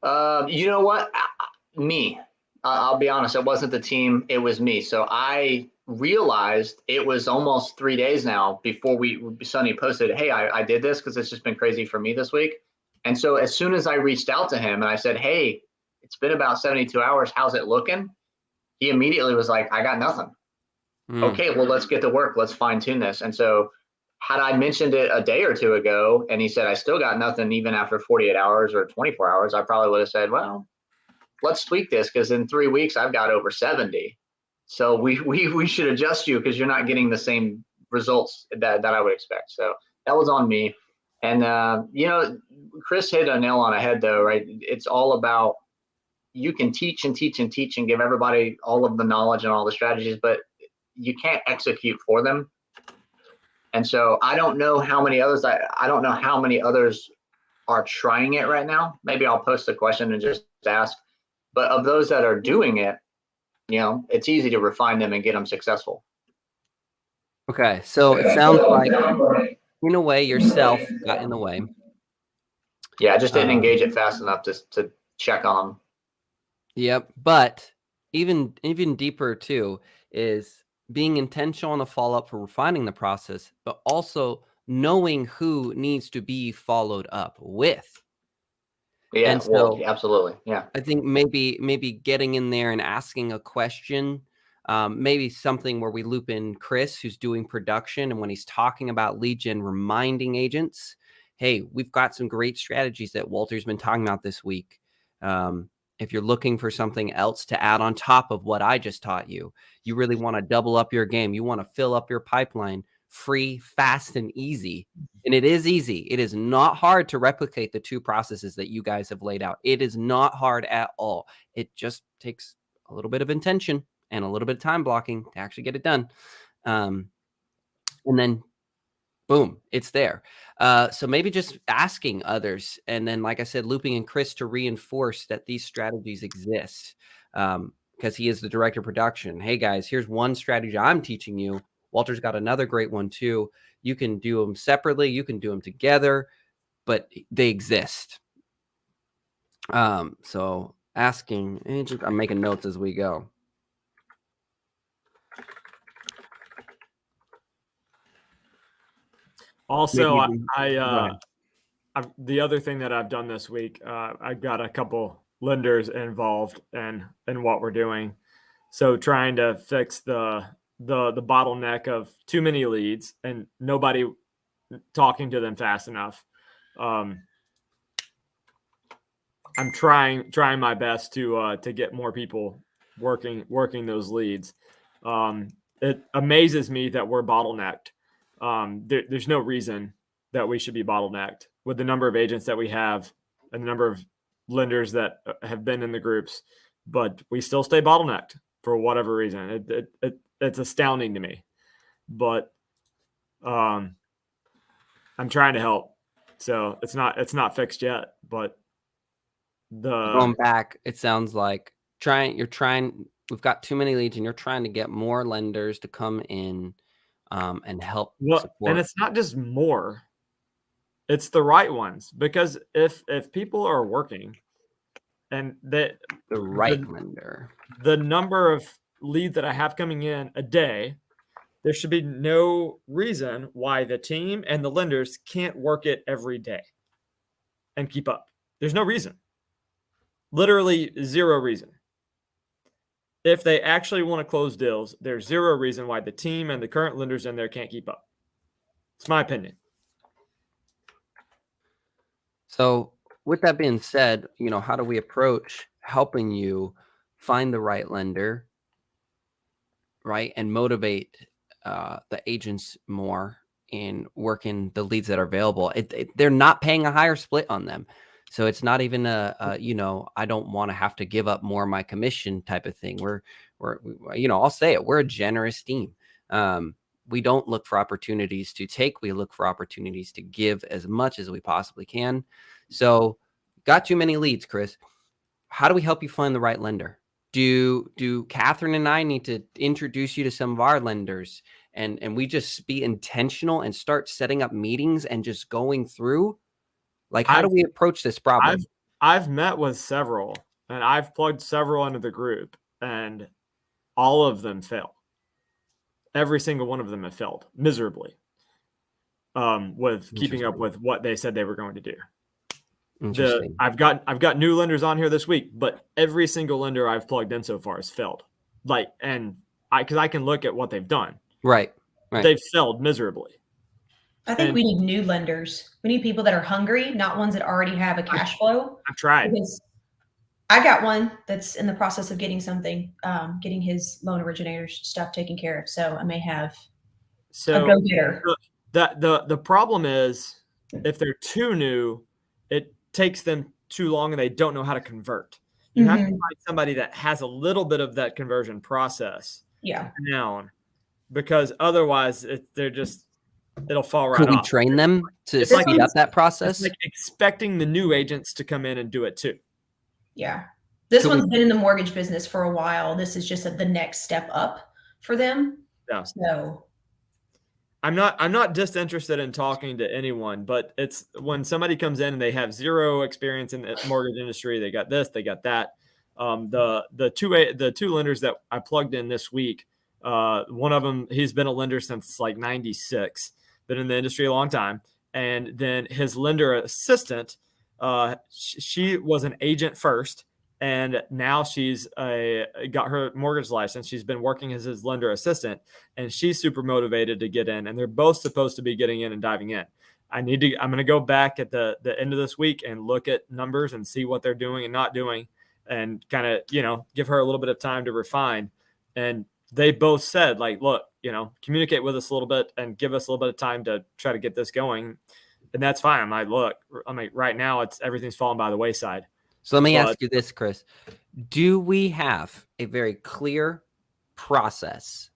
You know what? Me. I'll be honest. It wasn't the team. It was me. So I realized it was almost 3 days now before Sonny posted, hey, I did this because it's just been crazy for me this week. And so as soon as I reached out to him and I said, hey, it's been about 72 hours. How's it looking? He immediately was like, I got nothing. Okay, well, let's get to work. Let's fine tune this. And so had I mentioned it a day or two ago and he said, I still got nothing even after 48 hours or 24 hours, I probably would have said, well, let's tweak this because in 3 weeks, I've got over 70. So we should adjust you because you're not getting the same results that I would expect. So that was on me. And, Chris hit a nail on the head though, right? It's all about, you can teach and teach and teach and give everybody all of the knowledge and all the strategies, but you can't execute for them. And so I don't know how many others, I don't know how many others are trying it right now. Maybe I'll post a question and just ask. But of those that are doing it, it's easy to refine them and get them successful. Okay, so it sounds like in a way yourself got in the way. Yeah, I just didn't engage it fast enough to check on them. Yep, but even deeper too is being intentional on the follow-up for refining the process, but also knowing who needs to be followed up with. Yeah, And well, so absolutely. Yeah. I think maybe getting in there and asking a question, maybe something where we loop in Chris, who's doing production, and when he's talking about lead gen, reminding agents, hey, we've got some great strategies that Walter's been talking about this week. If you're looking for something else to add on top of what I just taught you, you really want to double up your game. You want to fill up your pipeline, free, fast, and easy. And it is easy. It is not hard to replicate the two processes that you guys have laid out. It is not hard at all. It just takes a little bit of intention and a little bit of time blocking to actually get it done. And then boom, it's there. So maybe just asking others. And then, like I said, looping in Chris to reinforce that these strategies exist, because he is the director of production. Hey, guys, here's one strategy I'm teaching you. Walter's got another great one, too. You can do them separately. You can do them together, but they exist. So asking, I'm making notes as we go. Also, the other thing that I've done this week, I've got a couple lenders involved in what we're doing. So trying to fix the bottleneck of too many leads and nobody talking to them fast enough. I'm trying my best to get more people working those leads. It amazes me that we're bottlenecked. There's no reason that we should be bottlenecked with the number of agents that we have and the number of lenders that have been in the groups, but we still stay bottlenecked for whatever reason. It's astounding to me, but I'm trying to help. So it's not fixed yet, but going back, it sounds like we've got too many leads and you're trying to get more lenders to come in and help support. And it's not just more, it's the right ones, because if people are working and the lender, the number of leads that I have coming in a day, there should be no reason why the team and the lenders can't work it every day and keep up. There's no reason. Literally zero reason. If they actually want to close deals, there's zero reason why the team and the current lenders in there can't keep up. It's my opinion. So with that being said, how do we approach helping you find the right lender, right? And motivate the agents more in working the leads that are available. They're not paying a higher split on them. So it's not even I don't want to have to give up more of my commission type of thing. We're I'll say it. We're a generous team. We don't look for opportunities to take. We look for opportunities to give as much as we possibly can. So got too many leads, Chris. How do we help you find the right lender? Do Catherine and I need to introduce you to some of our lenders and we just be intentional and start setting up meetings and just going through? Like, how do we approach this problem? I've met with several and I've plugged several into the group and all of them fail. Every single one of them have failed miserably with keeping up with what they said they were going to do. I've got new lenders on here this week, but every single lender I've plugged in so far has failed. Because I can look at what they've done. Right. They've failed miserably. I think we need new lenders. We need people that are hungry, not ones that already have a cash flow. I've tried. Because I got one that's in the process of getting getting his loan originator's stuff taken care of. So I may have a go-getter. The problem is if they're too new, it takes them too long and they don't know how to convert. You have to find somebody that has a little bit of that conversion process down, because otherwise they're just it'll fall right Could we off. train them to It's like- speed up that process? It's like expecting the new agents to come in and do it too. Yeah. This Could we- one's been in the mortgage business for a while. This is just the next step up for them. Yeah. So I'm not disinterested in talking to anyone, but it's when somebody comes in and they have zero experience in the mortgage industry, they got this, they got that. The two lenders that I plugged in this week, one of them, he's been a lender since like 96, been in the industry a long time. And then his lender assistant, she was an agent first, and now she's got her mortgage license. She's been working as his lender assistant, and she's super motivated to get in. And they're both supposed to be getting in and diving in. I'm going to go back at the end of this week and look at numbers and see what they're doing and not doing, and kind of, give her a little bit of time to refine. And they both said, like, look, communicate with us a little bit and give us a little bit of time to try to get this going. And that's fine. I'm like, look, right now everything's falling by the wayside. So let me ask you this, Chris. Do we have a very clear process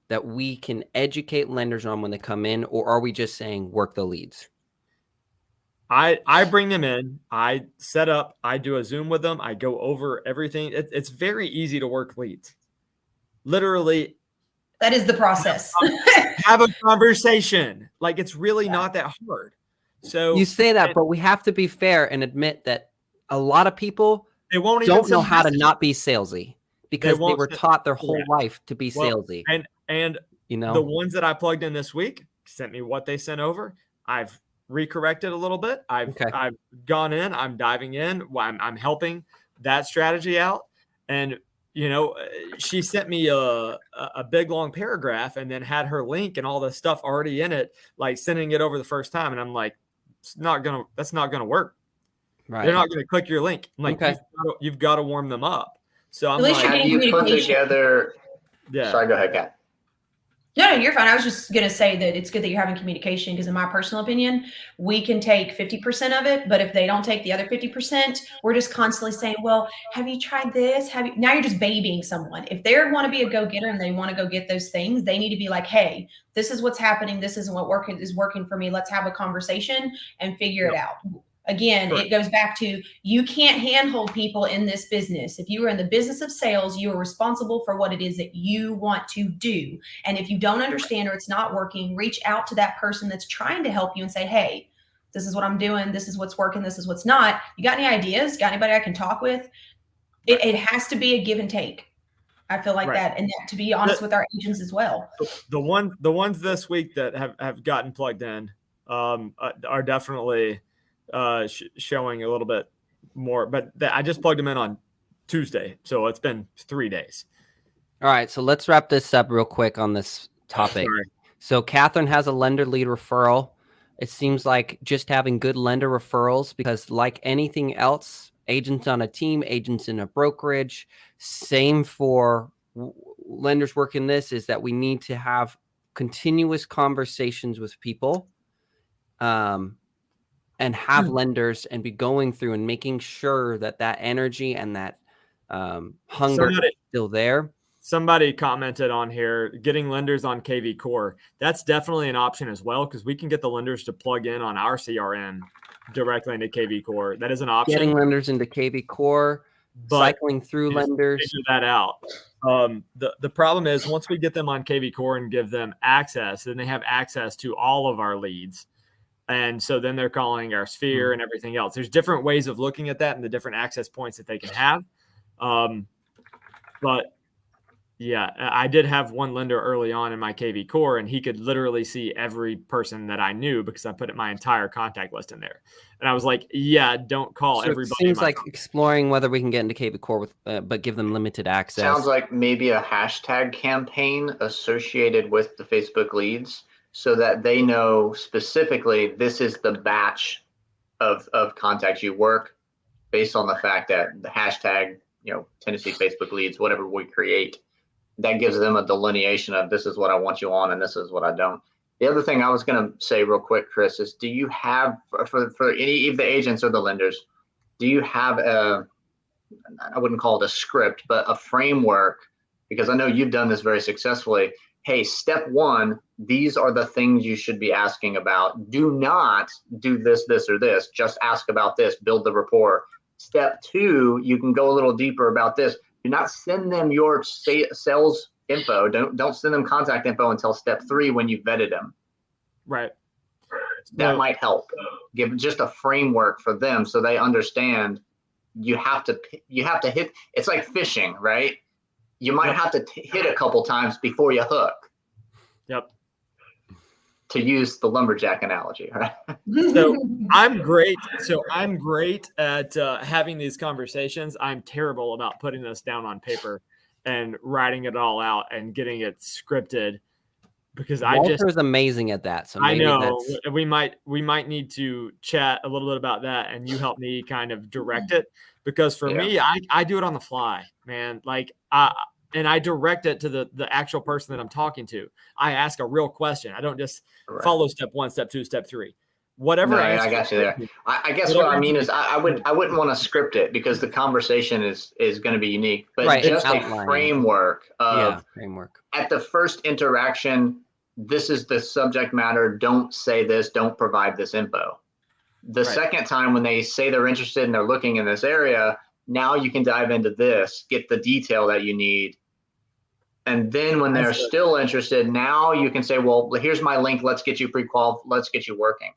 that we can educate lenders on when they come in, or are we just saying work the leads? I bring them in, I set up, I do a Zoom with them, I go over everything. It's very easy to work leads. Literally. that is the process. Have a conversation. Like, it's really not that hard. So You say that, but we have to be fair and admit that a lot of people they won't don't even know how to message. not be salesy because they were taught their whole life to be salesy. And the ones that I plugged in this week sent me what they sent over. I've recorrected a little bit. I've gone in. I'm diving in. I'm helping that strategy out. And she sent me a big long paragraph and then had her link and all the stuff already in it, like sending it over the first time. And I'm like, that's not gonna work. Right. They're not gonna click your link. I'm like, Okay. you've got to warm them up. So I'm At least like, you're Have you put communication. together? yeah. Sorry, go ahead, Kat. No, you're fine. I was just going to say that it's good that you're having communication because in my personal opinion, we can take 50% of it, but if they don't take the other 50%, we're just constantly saying, well, have you tried this? Now you're just babying someone. If they want to be a go-getter and they want to go get those things, they need to be like, hey, this is what's happening. This is what is working for me. Let's have a conversation and figure it out. Again, it goes back to you can't handhold people in this business. If you are in the business of sales, you are responsible for what it is that you want to do. And if you don't understand or it's not working, reach out to that person that's trying to help you and say, hey, this is what I'm doing. This is what's working. This is what's not. You got any ideas? Got anybody I can talk with? It has to be a give and take. I feel like that. And that, to be honest with our agents as well. The ones this week that have gotten plugged in are definitely showing a little bit more, but I just plugged them in on Tuesday, so it's been 3 days. All right, so let's wrap this up real quick on this topic. Sorry. So Catherine has a lender lead referral. It seems like just having good lender referrals, because like anything else, agents on a team, agents in a brokerage, same for lenders working this, is that we need to have continuous conversations with people. And have lenders and be going through and making sure that energy and that hunger is still there. Somebody commented on here, getting lenders on KV Core. That's definitely an option as well, because we can get the lenders to plug in on our CRM directly into KV Core. That is an option. Getting lenders into KV Core, cycling through lenders. Figure that out. The problem is once we get them on KV Core and give them access, then they have access to all of our leads. And so then they're calling our sphere and everything else. There's different ways of looking at that and the different access points that they can have. But yeah, I did have one lender early on in my KV Core, and he could literally see every person that I knew because I put my entire contact list in there. And I was like, yeah, don't call everybody. It seems like exploring whether we can get into KV Core with, but give them limited access. Sounds like maybe a hashtag campaign associated with the Facebook leads, so that they know specifically this is the batch of contacts you work based on the fact that the hashtag, Tennessee Facebook leads, whatever we create, that gives them a delineation of this is what I want you on and this is what I don't. The other thing I was going to say real quick, Chris, is do you have, for any of the agents or the lenders, do you have I wouldn't call it a script, but a framework because I know you've done this very successfully. Hey, step one, these are the things you should be asking about. Do not do this, this, or this. Just ask about this, build the rapport. Step two, you can go a little deeper about this. Do not send them your sales info. Don't send them contact info until step three when you've vetted them. Right. That might help. Give just a framework for them so they understand you have to hit. It's like fishing, right? You might have to hit a couple times before you hook. Yep. To use the lumberjack analogy, right? So I'm great. At having these conversations. I'm terrible about putting this down on paper and writing it all out and getting it scripted, because Walter's amazing at that. So maybe I know we might need to chat a little bit about that, and you help me kind of direct it, because for me, I do it on the fly, man. Like and I direct it to the actual person that I'm talking to. I ask a real question. I don't just follow step one, step two, step three. Whatever. No, I got you there. I guess what I mean is I wouldn't want to script it, because the conversation is going to be unique. But just a framework of at the first interaction, this is the subject matter. Don't say this. Don't provide this info. The second time when they say they're interested and they're looking in this area, now you can dive into this, get the detail that you need. And then when they're still interested, now you can say, well, here's my link. Let's get you pre-qualified. Let's get you working.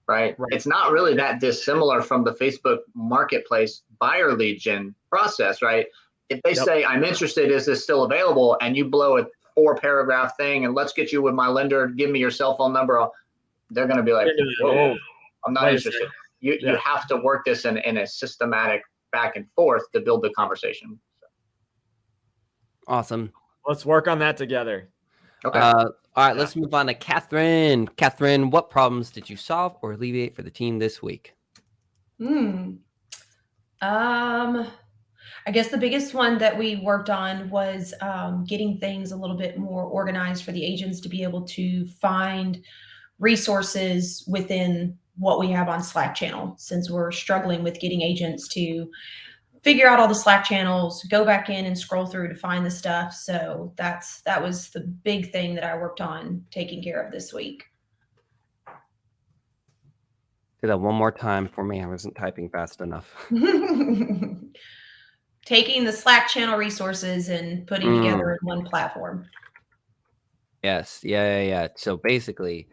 Right? It's not really that dissimilar from the Facebook marketplace buyer lead gen process, right? If they say, I'm interested, is this still available? And you blow a 4-paragraph thing and let's get you with my lender, give me your cell phone number. They're going to be like, whoa, I'm not interested. You have to work this in a systematic back and forth to build the conversation. Awesome. Let's work on that together. Okay. All right, let's move on to Catherine. Catherine, what problems did you solve or alleviate for the team this week? I guess the biggest one that we worked on was getting things a little bit more organized for the agents to be able to find resources within what we have on Slack channel, since we're struggling with getting agents to figure out all the Slack channels, go back in and scroll through to find the stuff. So that was the big thing that I worked on taking care of this week. Do that one more time for me. I wasn't typing fast enough. Taking the Slack channel resources and putting together in one platform. Yes. Yeah. So basically,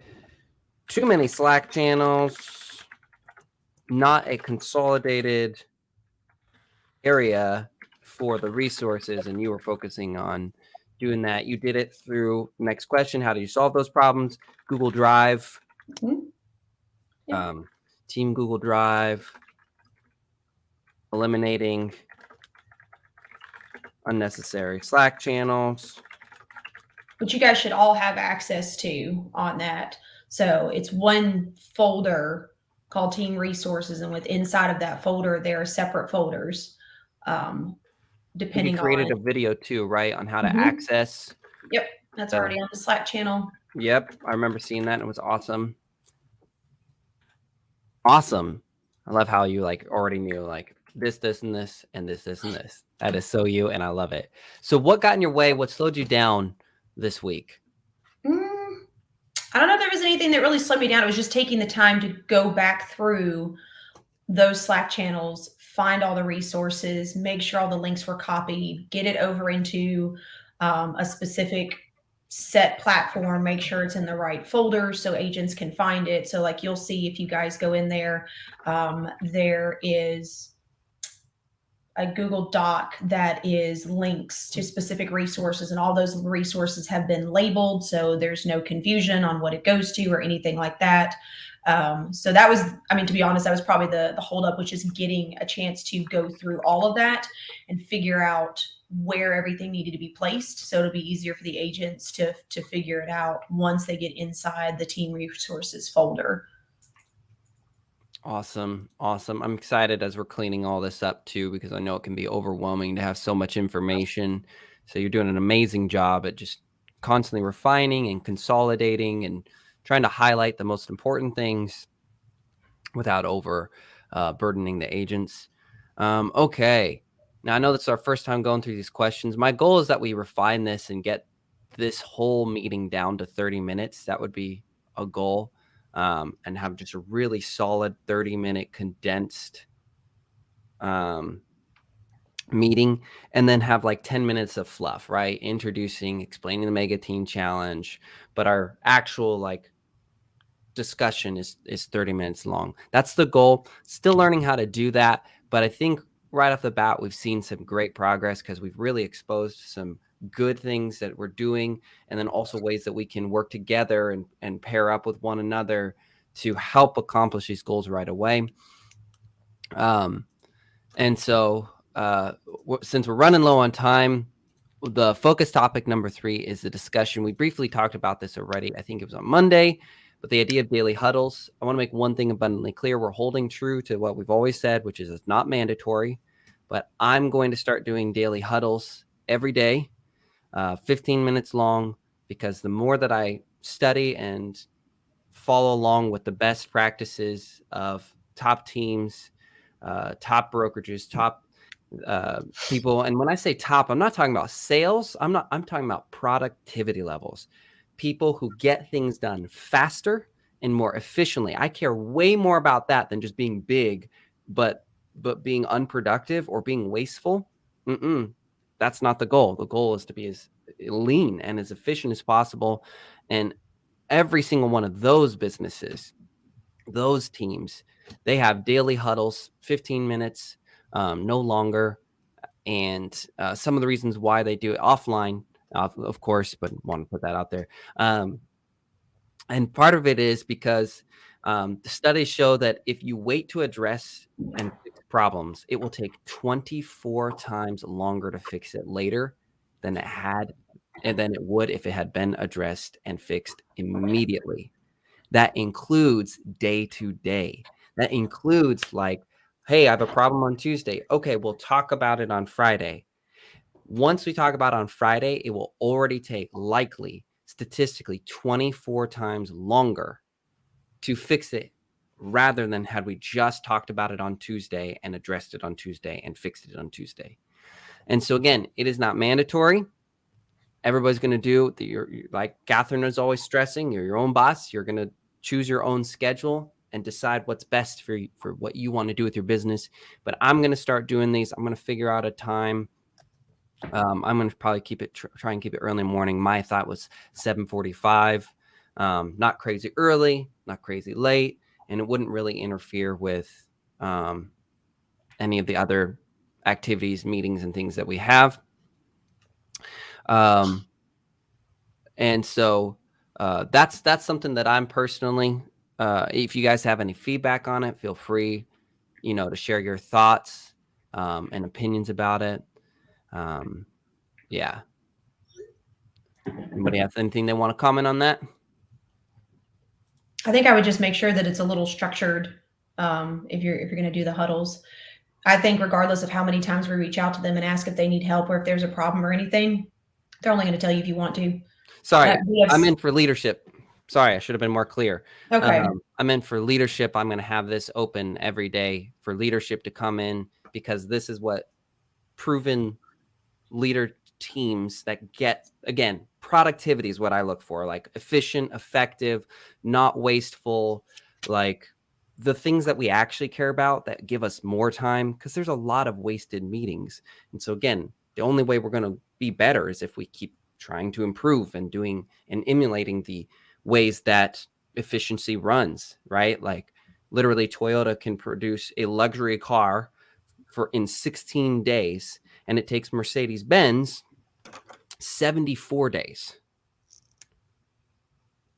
too many Slack channels, not a consolidated area for the resources, and you were focusing on doing that. You did it through next question. How do you solve those problems? Google Drive, Team Google Drive, eliminating unnecessary Slack channels, which you guys should all have access to on that. So it's one folder called Team Resources, and with inside of that folder, there are separate folders. Depending you created a video too, right, on how to access. Yep, that's already on the Slack channel. Yep, I remember seeing that, and it was awesome. Awesome. I love how you already knew this, and this, and this, and this. That is so you, and I love it. So what got in your way? What slowed you down this week? I don't know if there was anything that really slowed me down. It was just taking the time to go back through those Slack channels, find all the resources, make sure all the links were copied, get it over into a specific set platform, make sure it's in the right folder so agents can find it. So you'll see if you guys go in there, there is a Google Doc that is links to specific resources, and all those resources have been labeled, so there's no confusion on what it goes to or anything like that. So that was, to be honest, that was probably the holdup, which is getting a chance to go through all of that and figure out where everything needed to be placed, so it'll be easier for the agents to figure it out once they get inside the Team Resources folder. Awesome. I'm excited as we're cleaning all this up too, because I know it can be overwhelming to have so much information. So you're doing an amazing job at just constantly refining and consolidating and trying to highlight the most important things without over burdening the agents. Okay. Now, I know this is our first time going through these questions. My goal is that we refine this and get this whole meeting down to 30 minutes. That would be a goal, and have just a really solid 30-minute condensed meeting, and then have like 10 minutes of fluff, right? Introducing, explaining the Mega Team Challenge, but our actual like discussion is 30 minutes long. That's the goal. Still learning how to do that, but I think right off the bat we've seen some great progress because we've really exposed some good things that we're doing, and then also ways that we can work together and pair up with one another to help accomplish these goals right away. And so since we're running low on time, the focus topic number 3 is the discussion. We briefly talked about this already. I think it was on Monday, but the idea of daily huddles. I want to make one thing abundantly clear. We're holding true to what we've always said, which is it's not mandatory, but I'm going to start doing daily huddles every day, 15 minutes long, because the more that I study and follow along with the best practices of top teams, top brokerages, top people. And when I say top, I'm not talking about sales. I'm talking about productivity levels. People who get things done faster and more efficiently. I care way more about that than just being big, but being unproductive or being wasteful. That's not the goal. The goal is to be as lean and as efficient as possible. And every single one of those businesses, those teams, they have daily huddles, 15 minutes, no longer. And some of the reasons why they do it offline, of course, but want to put that out there. And part of it is because the studies show that if you wait to address and fix problems, it will take 24 times longer to fix it later than it would if it had been addressed and fixed immediately. That includes day to day. That includes like, hey, I have a problem on Tuesday. Okay, we'll talk about it on Friday. Once we talk about it on Friday, it will already take likely statistically 24 times longer to fix it rather than had we just talked about it on Tuesday and addressed it on Tuesday and fixed it on Tuesday. And so again, it is not mandatory. Everybody's going to do you're like Catherine is always stressing, you're your own boss. You're going to choose your own schedule and decide what's best for you, for what you want to do with your business. But I'm going to start doing these. I'm going to figure out a time. I'm going to probably try and keep it early in the morning. My thought was 7:45, not crazy early, not crazy late, and it wouldn't really interfere with any of the other activities, meetings, and things that we have. And so that's something that I'm personally, if you guys have any feedback on it, feel free, to share your thoughts and opinions about it. Yeah. Anybody have anything they want to comment on that? I think I would just make sure that it's a little structured. If you're going to do the huddles, I think regardless of how many times we reach out to them and ask if they need help or if there's a problem or anything, they're only going to tell you if you want to. Sorry, I'm in for leadership. Sorry, I should have been more clear. Okay. I'm in for leadership. I'm going to have this open every day for leadership to come in, because this is what proven leader teams that get, again, productivity is what I look for, like efficient, effective, not wasteful, like the things that we actually care about that give us more time, because there's a lot of wasted meetings. And so again, the only way we're going to be better is if we keep trying to improve and doing and emulating the ways that efficiency runs, right? Like literally Toyota can produce a luxury car in 16 days, and it takes Mercedes-Benz 74 days.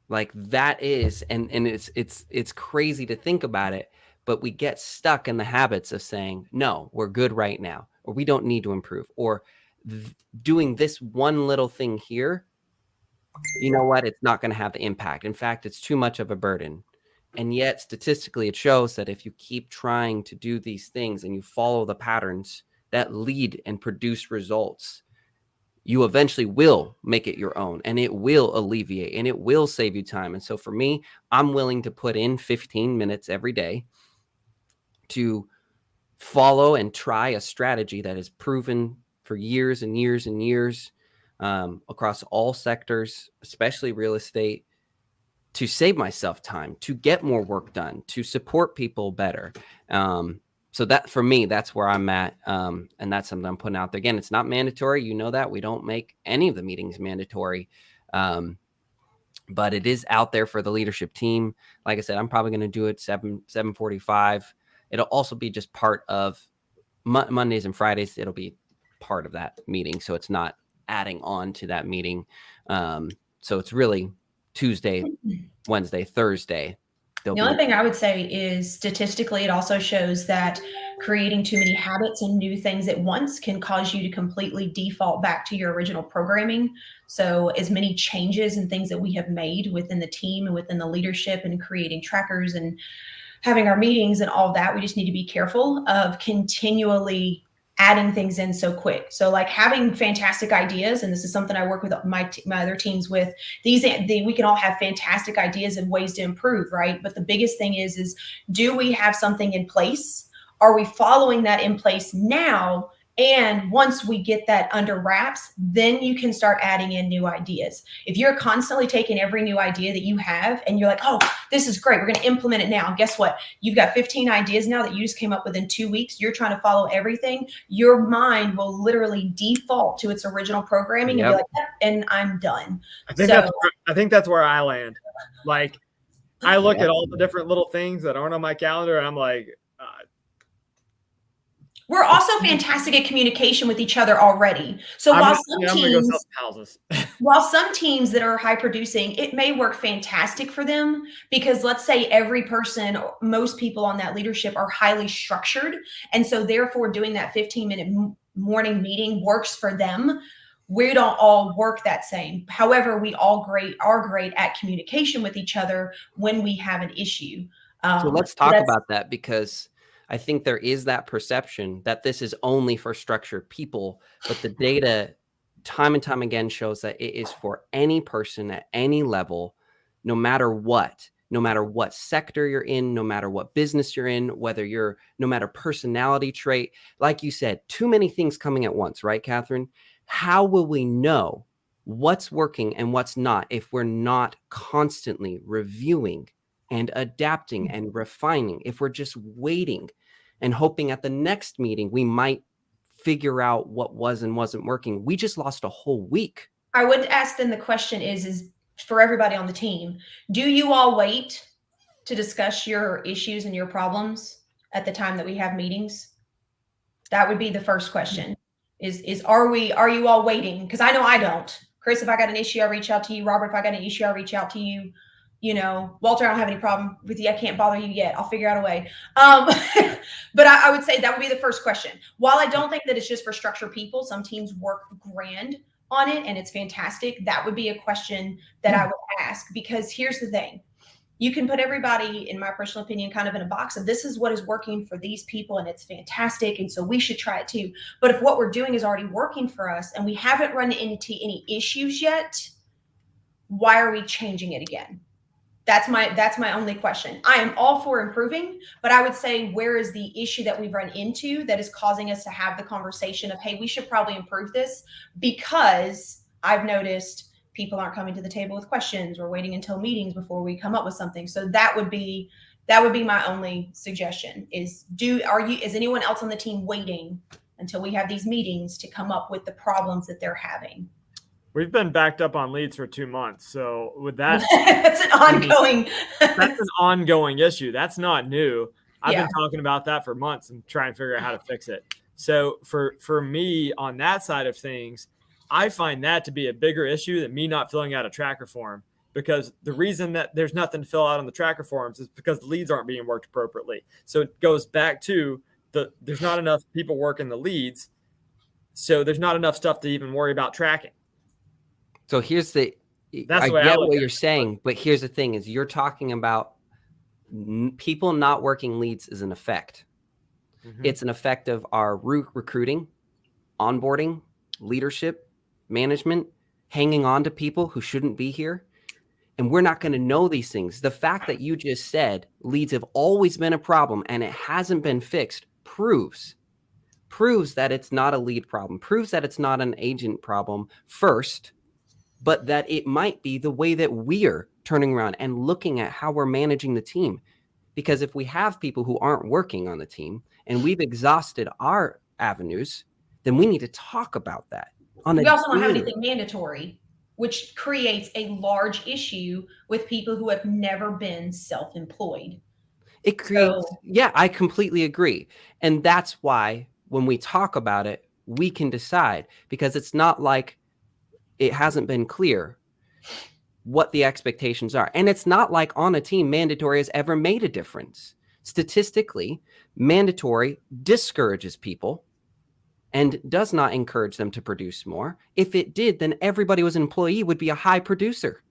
Like that is, and it's crazy to think about it, but we get stuck in the habits of saying, no, we're good right now, or we don't need to improve, or doing this one little thing here, you know what? It's not going to have the impact. In fact, it's too much of a burden. And yet statistically, it shows that if you keep trying to do these things and you follow the patterns that lead and produce results, you eventually will make it your own, and it will alleviate, and it will save you time. And so for me, I'm willing to put in 15 minutes every day to follow and try a strategy that is proven for years and years and years across all sectors, especially real estate, to save myself time, to get more work done, to support people better. So that, for me, that's where I'm at. And that's something I'm putting out there. Again, it's not mandatory. You know that we don't make any of the meetings mandatory. But it is out there for the leadership team. Like I said, I'm probably going to do it 7:45. It'll also be just part of Mondays and Fridays. It'll be part of that meeting. So it's not adding on to that meeting. So it's really Tuesday, Wednesday, Thursday. The only thing I would say is statistically, it also shows that creating too many habits and new things at once can cause you to completely default back to your original programming. So as many changes and things that we have made within the team and within the leadership and creating trackers and having our meetings and all of that, we just need to be careful of continually adding things in so quick. So like having fantastic ideas, and this is something I work with my other teams with, we can all have fantastic ideas and ways to improve, right? But the biggest thing is do we have something in place? Are we following that in place now? And once we get that under wraps, then you can start adding in new ideas. If you're constantly taking every new idea that you have and you're like, oh, this is great, we're going to implement it now. And guess what? You've got 15 ideas now that you just came up with in 2 weeks. You're trying to follow everything. Your mind will literally default to its original programming and be like, and I'm done. I think that's where I land. Like, I look at all the different little things that aren't on my calendar and I'm like, we're also fantastic at communication with each other already. So while some teams that are high producing, it may work fantastic for them because let's say every person, most people on that leadership are highly structured. And so therefore doing that 15-minute morning meeting works for them. We don't all work that same. However, we all are great at communication with each other when we have an issue. So let's talk about that, because I think there is that perception that this is only for structured people, but the data time and time again shows that it is for any person at any level, no matter what sector you're in, no matter what business you're in, no matter personality trait. Like you said, too many things coming at once, right, Catherine? How will we know what's working and what's not if we're not constantly reviewing and adapting and refining, if we're just waiting and hoping at the next meeting we might figure out what was and wasn't working? We just lost a whole week. I would ask then, the question is for everybody on the team, do you all wait to discuss your issues and your problems at the time that we have meetings? That would be the first question. Are you all waiting? Because I know I don't. Chris, if I got an issue, I reach out to you. Robert, if I got an issue, I reach out to you. You know, Walter, I don't have any problem with you. I can't bother you yet. I'll figure out a way. But I would say that would be the first question. While I don't think that it's just for structured people, some teams work grand on it and it's fantastic. That would be a question that I would ask, because here's the thing. You can put everybody, in my personal opinion, kind of in a box of this is what is working for these people and it's fantastic. And so we should try it too. But if what we're doing is already working for us and we haven't run into any issues yet, why are we changing it again? That's my only question. I am all for improving, but I would say, where is the issue that we've run into that is causing us to have the conversation of, hey, we should probably improve this, because I've noticed people aren't coming to the table with questions. We're waiting until meetings before we come up with something. So that would be my only suggestion is anyone else on the team waiting until we have these meetings to come up with the problems that they're having? We've been backed up on leads for 2 months. So with that, that's an ongoing, that's an ongoing issue. That's not new. I've been talking about that for months and trying to figure out how to fix it. So for me on that side of things, I find that to be a bigger issue than me not filling out a tracker form, because the reason that there's nothing to fill out on the tracker forms is because the leads aren't being worked appropriately. So it goes back to there's not enough people working the leads. So there's not enough stuff to even worry about tracking. So I get what you're saying, but here's the thing is you're talking about people not working leads is an effect. Mm-hmm. It's an effect of our recruiting, onboarding, leadership, management, hanging on to people who shouldn't be here. And we're not going to know these things. The fact that you just said leads have always been a problem and it hasn't been fixed proves that it's not a lead problem, proves that it's not an agent problem first, but that it might be the way that we're turning around and looking at how we're managing the team. Because if we have people who aren't working on the team and we've exhausted our avenues, then we need to talk about that. We also don't have anything mandatory, which creates a large issue with people who have never been self-employed. It creates, yeah, I completely agree. And that's why when we talk about it, we can decide, because it's not like it hasn't been clear what the expectations are. And it's not like on a team mandatory has ever made a difference. Statistically, mandatory discourages people and does not encourage them to produce more. If it did, then everybody who was an employee would be a high producer.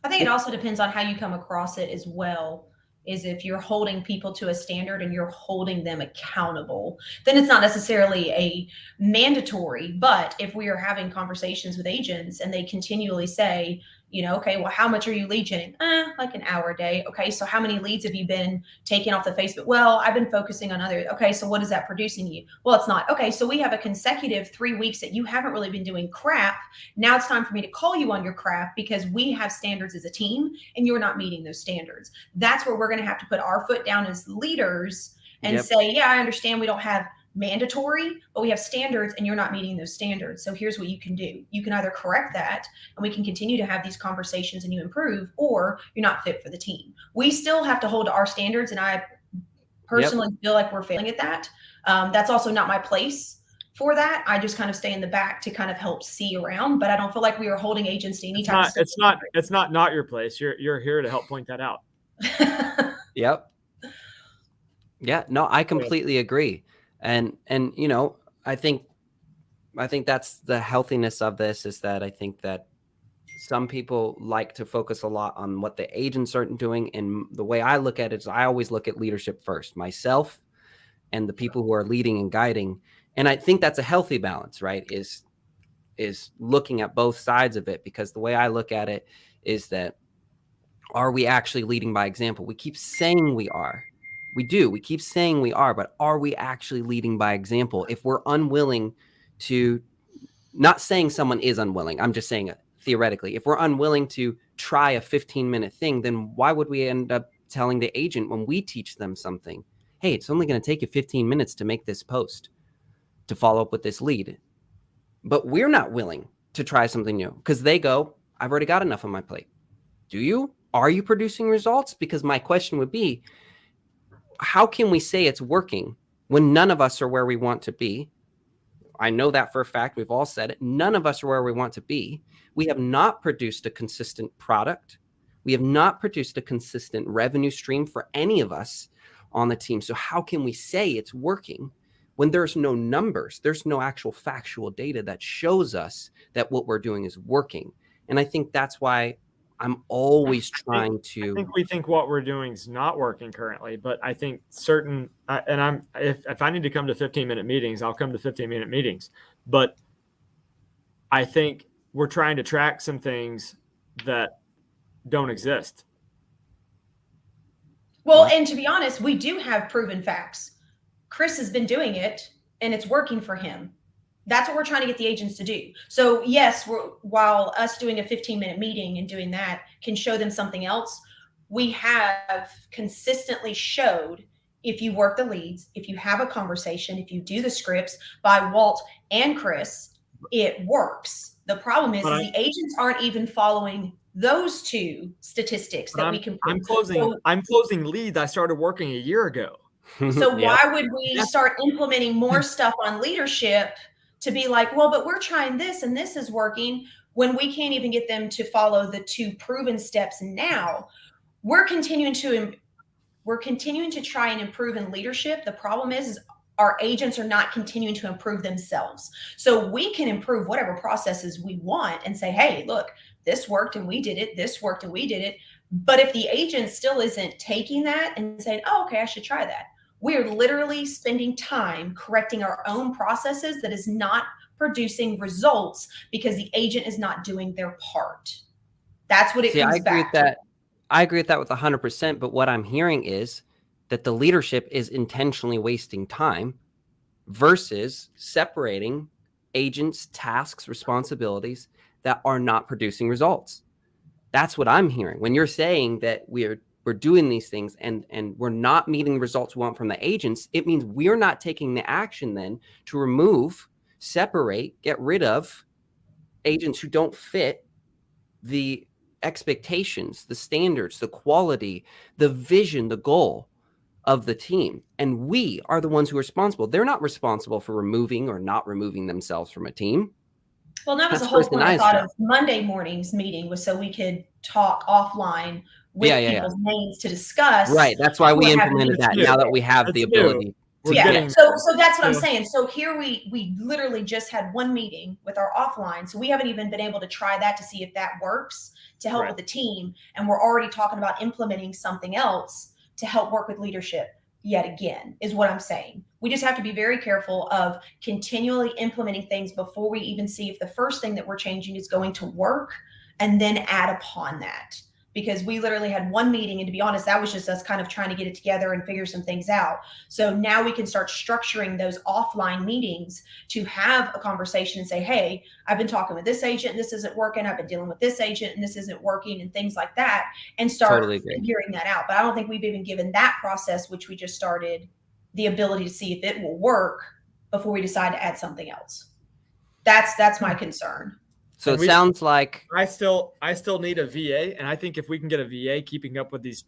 I think it also depends on how you come across it as well. Is if you're holding people to a standard and you're holding them accountable, then it's not necessarily a mandatory. But if we are having conversations with agents and they continually say, you know, okay, well, how much are you lead genning? Like an hour a day. Okay, so how many leads have you been taking off the Facebook? Well, I've been focusing on others. Okay, so what is that producing you? Well, it's not. Okay, so we have a consecutive 3 weeks that you haven't really been doing crap. Now it's time for me to call you on your crap because we have standards as a team and you're not meeting those standards. That's where we're going to have to put our foot down as leaders and say, yeah, I understand we don't have mandatory, but we have standards and you're not meeting those standards. So here's what you can do. You can either correct that and we can continue to have these conversations and you improve, or you're not fit for the team. We still have to hold to our standards. And I personally feel like we're failing at that. That's also not my place for that. I just kind of stay in the back to kind of help see around, but I don't feel like we are holding agents to any type of It's not your place. You're here to help point that out. Yep. Yeah, no, I completely agree. And you know, I think that's the healthiness of this, is that I think that some people like to focus a lot on what the agents aren't doing. And the way I look at it is I always look at leadership first, myself and the people who are leading and guiding. And I think that's a healthy balance, right? Is looking at both sides of it, because the way I look at it is that, are we actually leading by example? We keep saying we are. We do. We keep saying we are, but are we actually leading by example? If we're unwilling to, not saying someone is unwilling, I'm just saying it theoretically, if we're unwilling to try a 15-minute thing, then why would we end up telling the agent when we teach them something, hey, it's only going to take you 15 minutes to make this post, to follow up with this lead. But we're not willing to try something new because they go, I've already got enough on my plate. Do you? Are you producing results? Because my question would be, how can we say it's working when none of us are where we want to be? I know that for a fact. We've all said it. None of us are where we want to be. We have not produced a consistent product. We have not produced a consistent revenue stream for any of us on the team. So how can we say it's working when there's no numbers? There's no actual factual data that shows us that what we're doing is working. And I think that's why I'm always trying to. I think we think what we're doing is not working currently, but I think certain, and if I need to come to 15-minute meetings, I'll come to 15-minute meetings. But I think we're trying to track some things that don't exist. Well, and to be honest, we do have proven facts. Chris has been doing it and it's working for him. That's what we're trying to get the agents to do. So yes, while us doing a 15-minute meeting and doing that can show them something else, we have consistently showed, if you work the leads, if you have a conversation, if you do the scripts by Walt and Chris, it works. The problem is the agents aren't even following those two statistics that we can. I'm closing leads I started working a year ago. So why would we start implementing more stuff on leadership to be like, well, but we're trying this and this is working, when we can't even get them to follow the two proven steps now? We're continuing to try and improve in leadership. The problem is our agents are not continuing to improve themselves. So we can improve whatever processes we want and say, hey, look, this worked and we did it. This worked and we did it. But if the agent still isn't taking that and saying, oh, okay, I should try that, we're literally spending time correcting our own processes that is not producing results because the agent is not doing their part. That's what it comes back to. I agree with that with 100%. But what I'm hearing is that the leadership is intentionally wasting time versus separating agents, tasks, responsibilities that are not producing results. That's what I'm hearing. When you're saying that we're doing these things and we're not meeting the results we want from the agents, it means we're not taking the action then to remove, separate, get rid of agents who don't fit the expectations, the standards, the quality, the vision, the goal of the team. And we are the ones who are responsible. They're not responsible for removing or not removing themselves from a team. Well, that was the whole point I thought of Monday morning's meeting, was so we could talk offline with people's names to discuss. Right. That's why we implemented that, now that we have the ability. So that's what I'm saying. So here we literally just had one meeting with our offline. So we haven't even been able to try that to see if that works to help with the team. And we're already talking about implementing something else to help work with leadership yet again, is what I'm saying. We just have to be very careful of continually implementing things before we even see if the first thing that we're changing is going to work, and then add upon that. Because we literally had one meeting, and to be honest, that was just us kind of trying to get it together and figure some things out. So now we can start structuring those offline meetings to have a conversation and say, hey, I've been talking with this agent and this isn't working. I've been dealing with this agent and this isn't working, and things like that, and start figuring that out. But I don't think we've even given that process, which we just started, the ability to see if it will work before we decide to add something else. That's my concern. So it sounds like I still need a VA, and I think if we can get a VA keeping up with these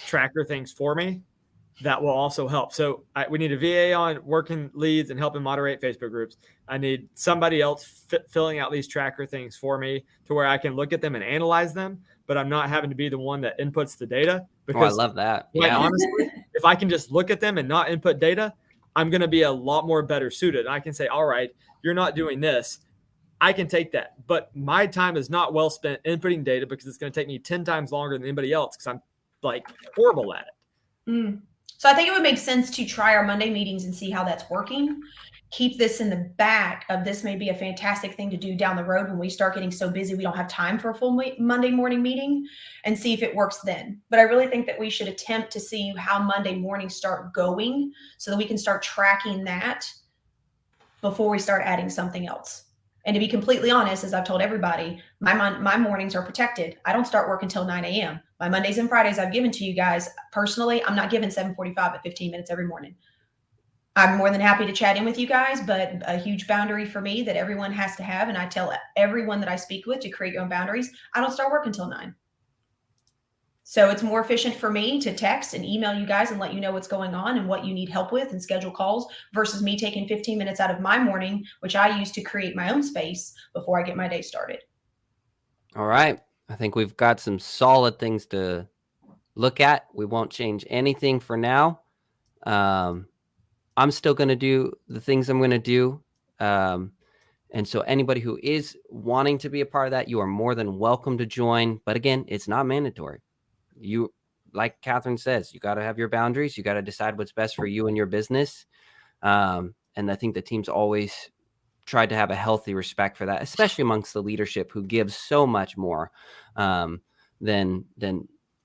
tracker things for me, that will also help. So we need a VA on working leads and helping moderate Facebook groups. I need somebody else filling out these tracker things for me to where I can look at them and analyze them, but I'm not having to be the one that inputs the data. Because I love that. Yeah. Honestly, if I can just look at them and not input data, I'm going to be a lot more better suited. I can say, all right, you're not doing this. I can take that, but my time is not well spent inputting data, because it's going to take me 10 times longer than anybody else, because I'm like horrible at it. So I think it would make sense to try our Monday meetings and see how that's working. Keep this in the back of, this may be a fantastic thing to do down the road when we start getting so busy we don't have time for a full Monday morning meeting, and see if it works then. But I really think that we should attempt to see how Monday mornings start going, so that we can start tracking that before we start adding something else. And to be completely honest, as I've told everybody, my mornings are protected. I don't start work until 9 a.m. My Mondays and Fridays I've given to you guys personally. I'm not giving 7:45 at 15 minutes every morning. I'm more than happy to chat in with you guys, but a huge boundary for me that everyone has to have, and I tell everyone that I speak with to create your own boundaries, I don't start work until 9. So it's more efficient for me to text and email you guys and let you know what's going on and what you need help with, and schedule calls, versus me taking 15 minutes out of my morning, which I use to create my own space before I get my day started. All right. I think we've got some solid things to look at. We won't change anything for now. I'm still going to do the things I'm going to do. And so anybody who is wanting to be a part of that, you are more than welcome to join. But again, it's not mandatory. You, like Catherine says, you got to have your boundaries. You got to decide what's best for you and your business. And I think the team's always tried to have a healthy respect for that, especially amongst the leadership, who gives so much more than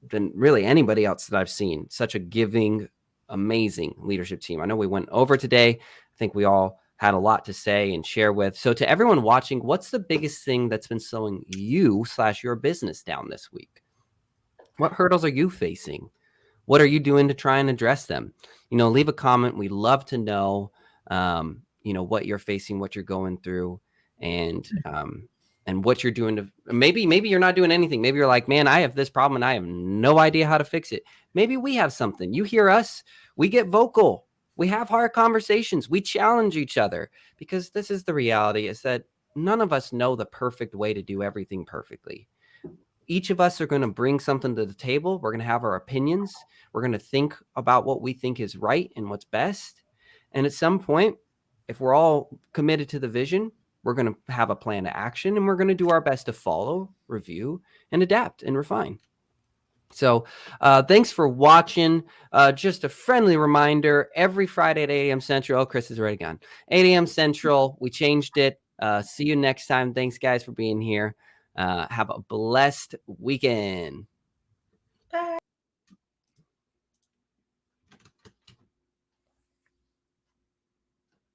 really anybody else that I've seen. Such a giving, amazing leadership team. I know we went over today. I think we all had a lot to say and share with. So to everyone watching, what's the biggest thing that's been slowing you / your business down this week? What hurdles are you facing? What are you doing to try and address them? Leave a comment. We love to know, what you're facing, what you're going through, and what you're doing to, maybe you're not doing anything. Maybe you're like, man, I have this problem and I have no idea how to fix it. Maybe we have something. You hear us, we get vocal. We have hard conversations. We challenge each other, because this is the reality, is that none of us know the perfect way to do everything perfectly. Each of us are going to bring something to the table. We're going to have our opinions. We're going to think about what we think is right and what's best. And at some point, if we're all committed to the vision, we're going to have a plan of action, and we're going to do our best to follow, review, and adapt and refine. So thanks for watching. Just a friendly reminder, every Friday at 8 a.m. Central. Oh, Chris is already gone. 8 a.m. Central. We changed it. See you next time. Thanks, guys, for being here. Have a blessed weekend.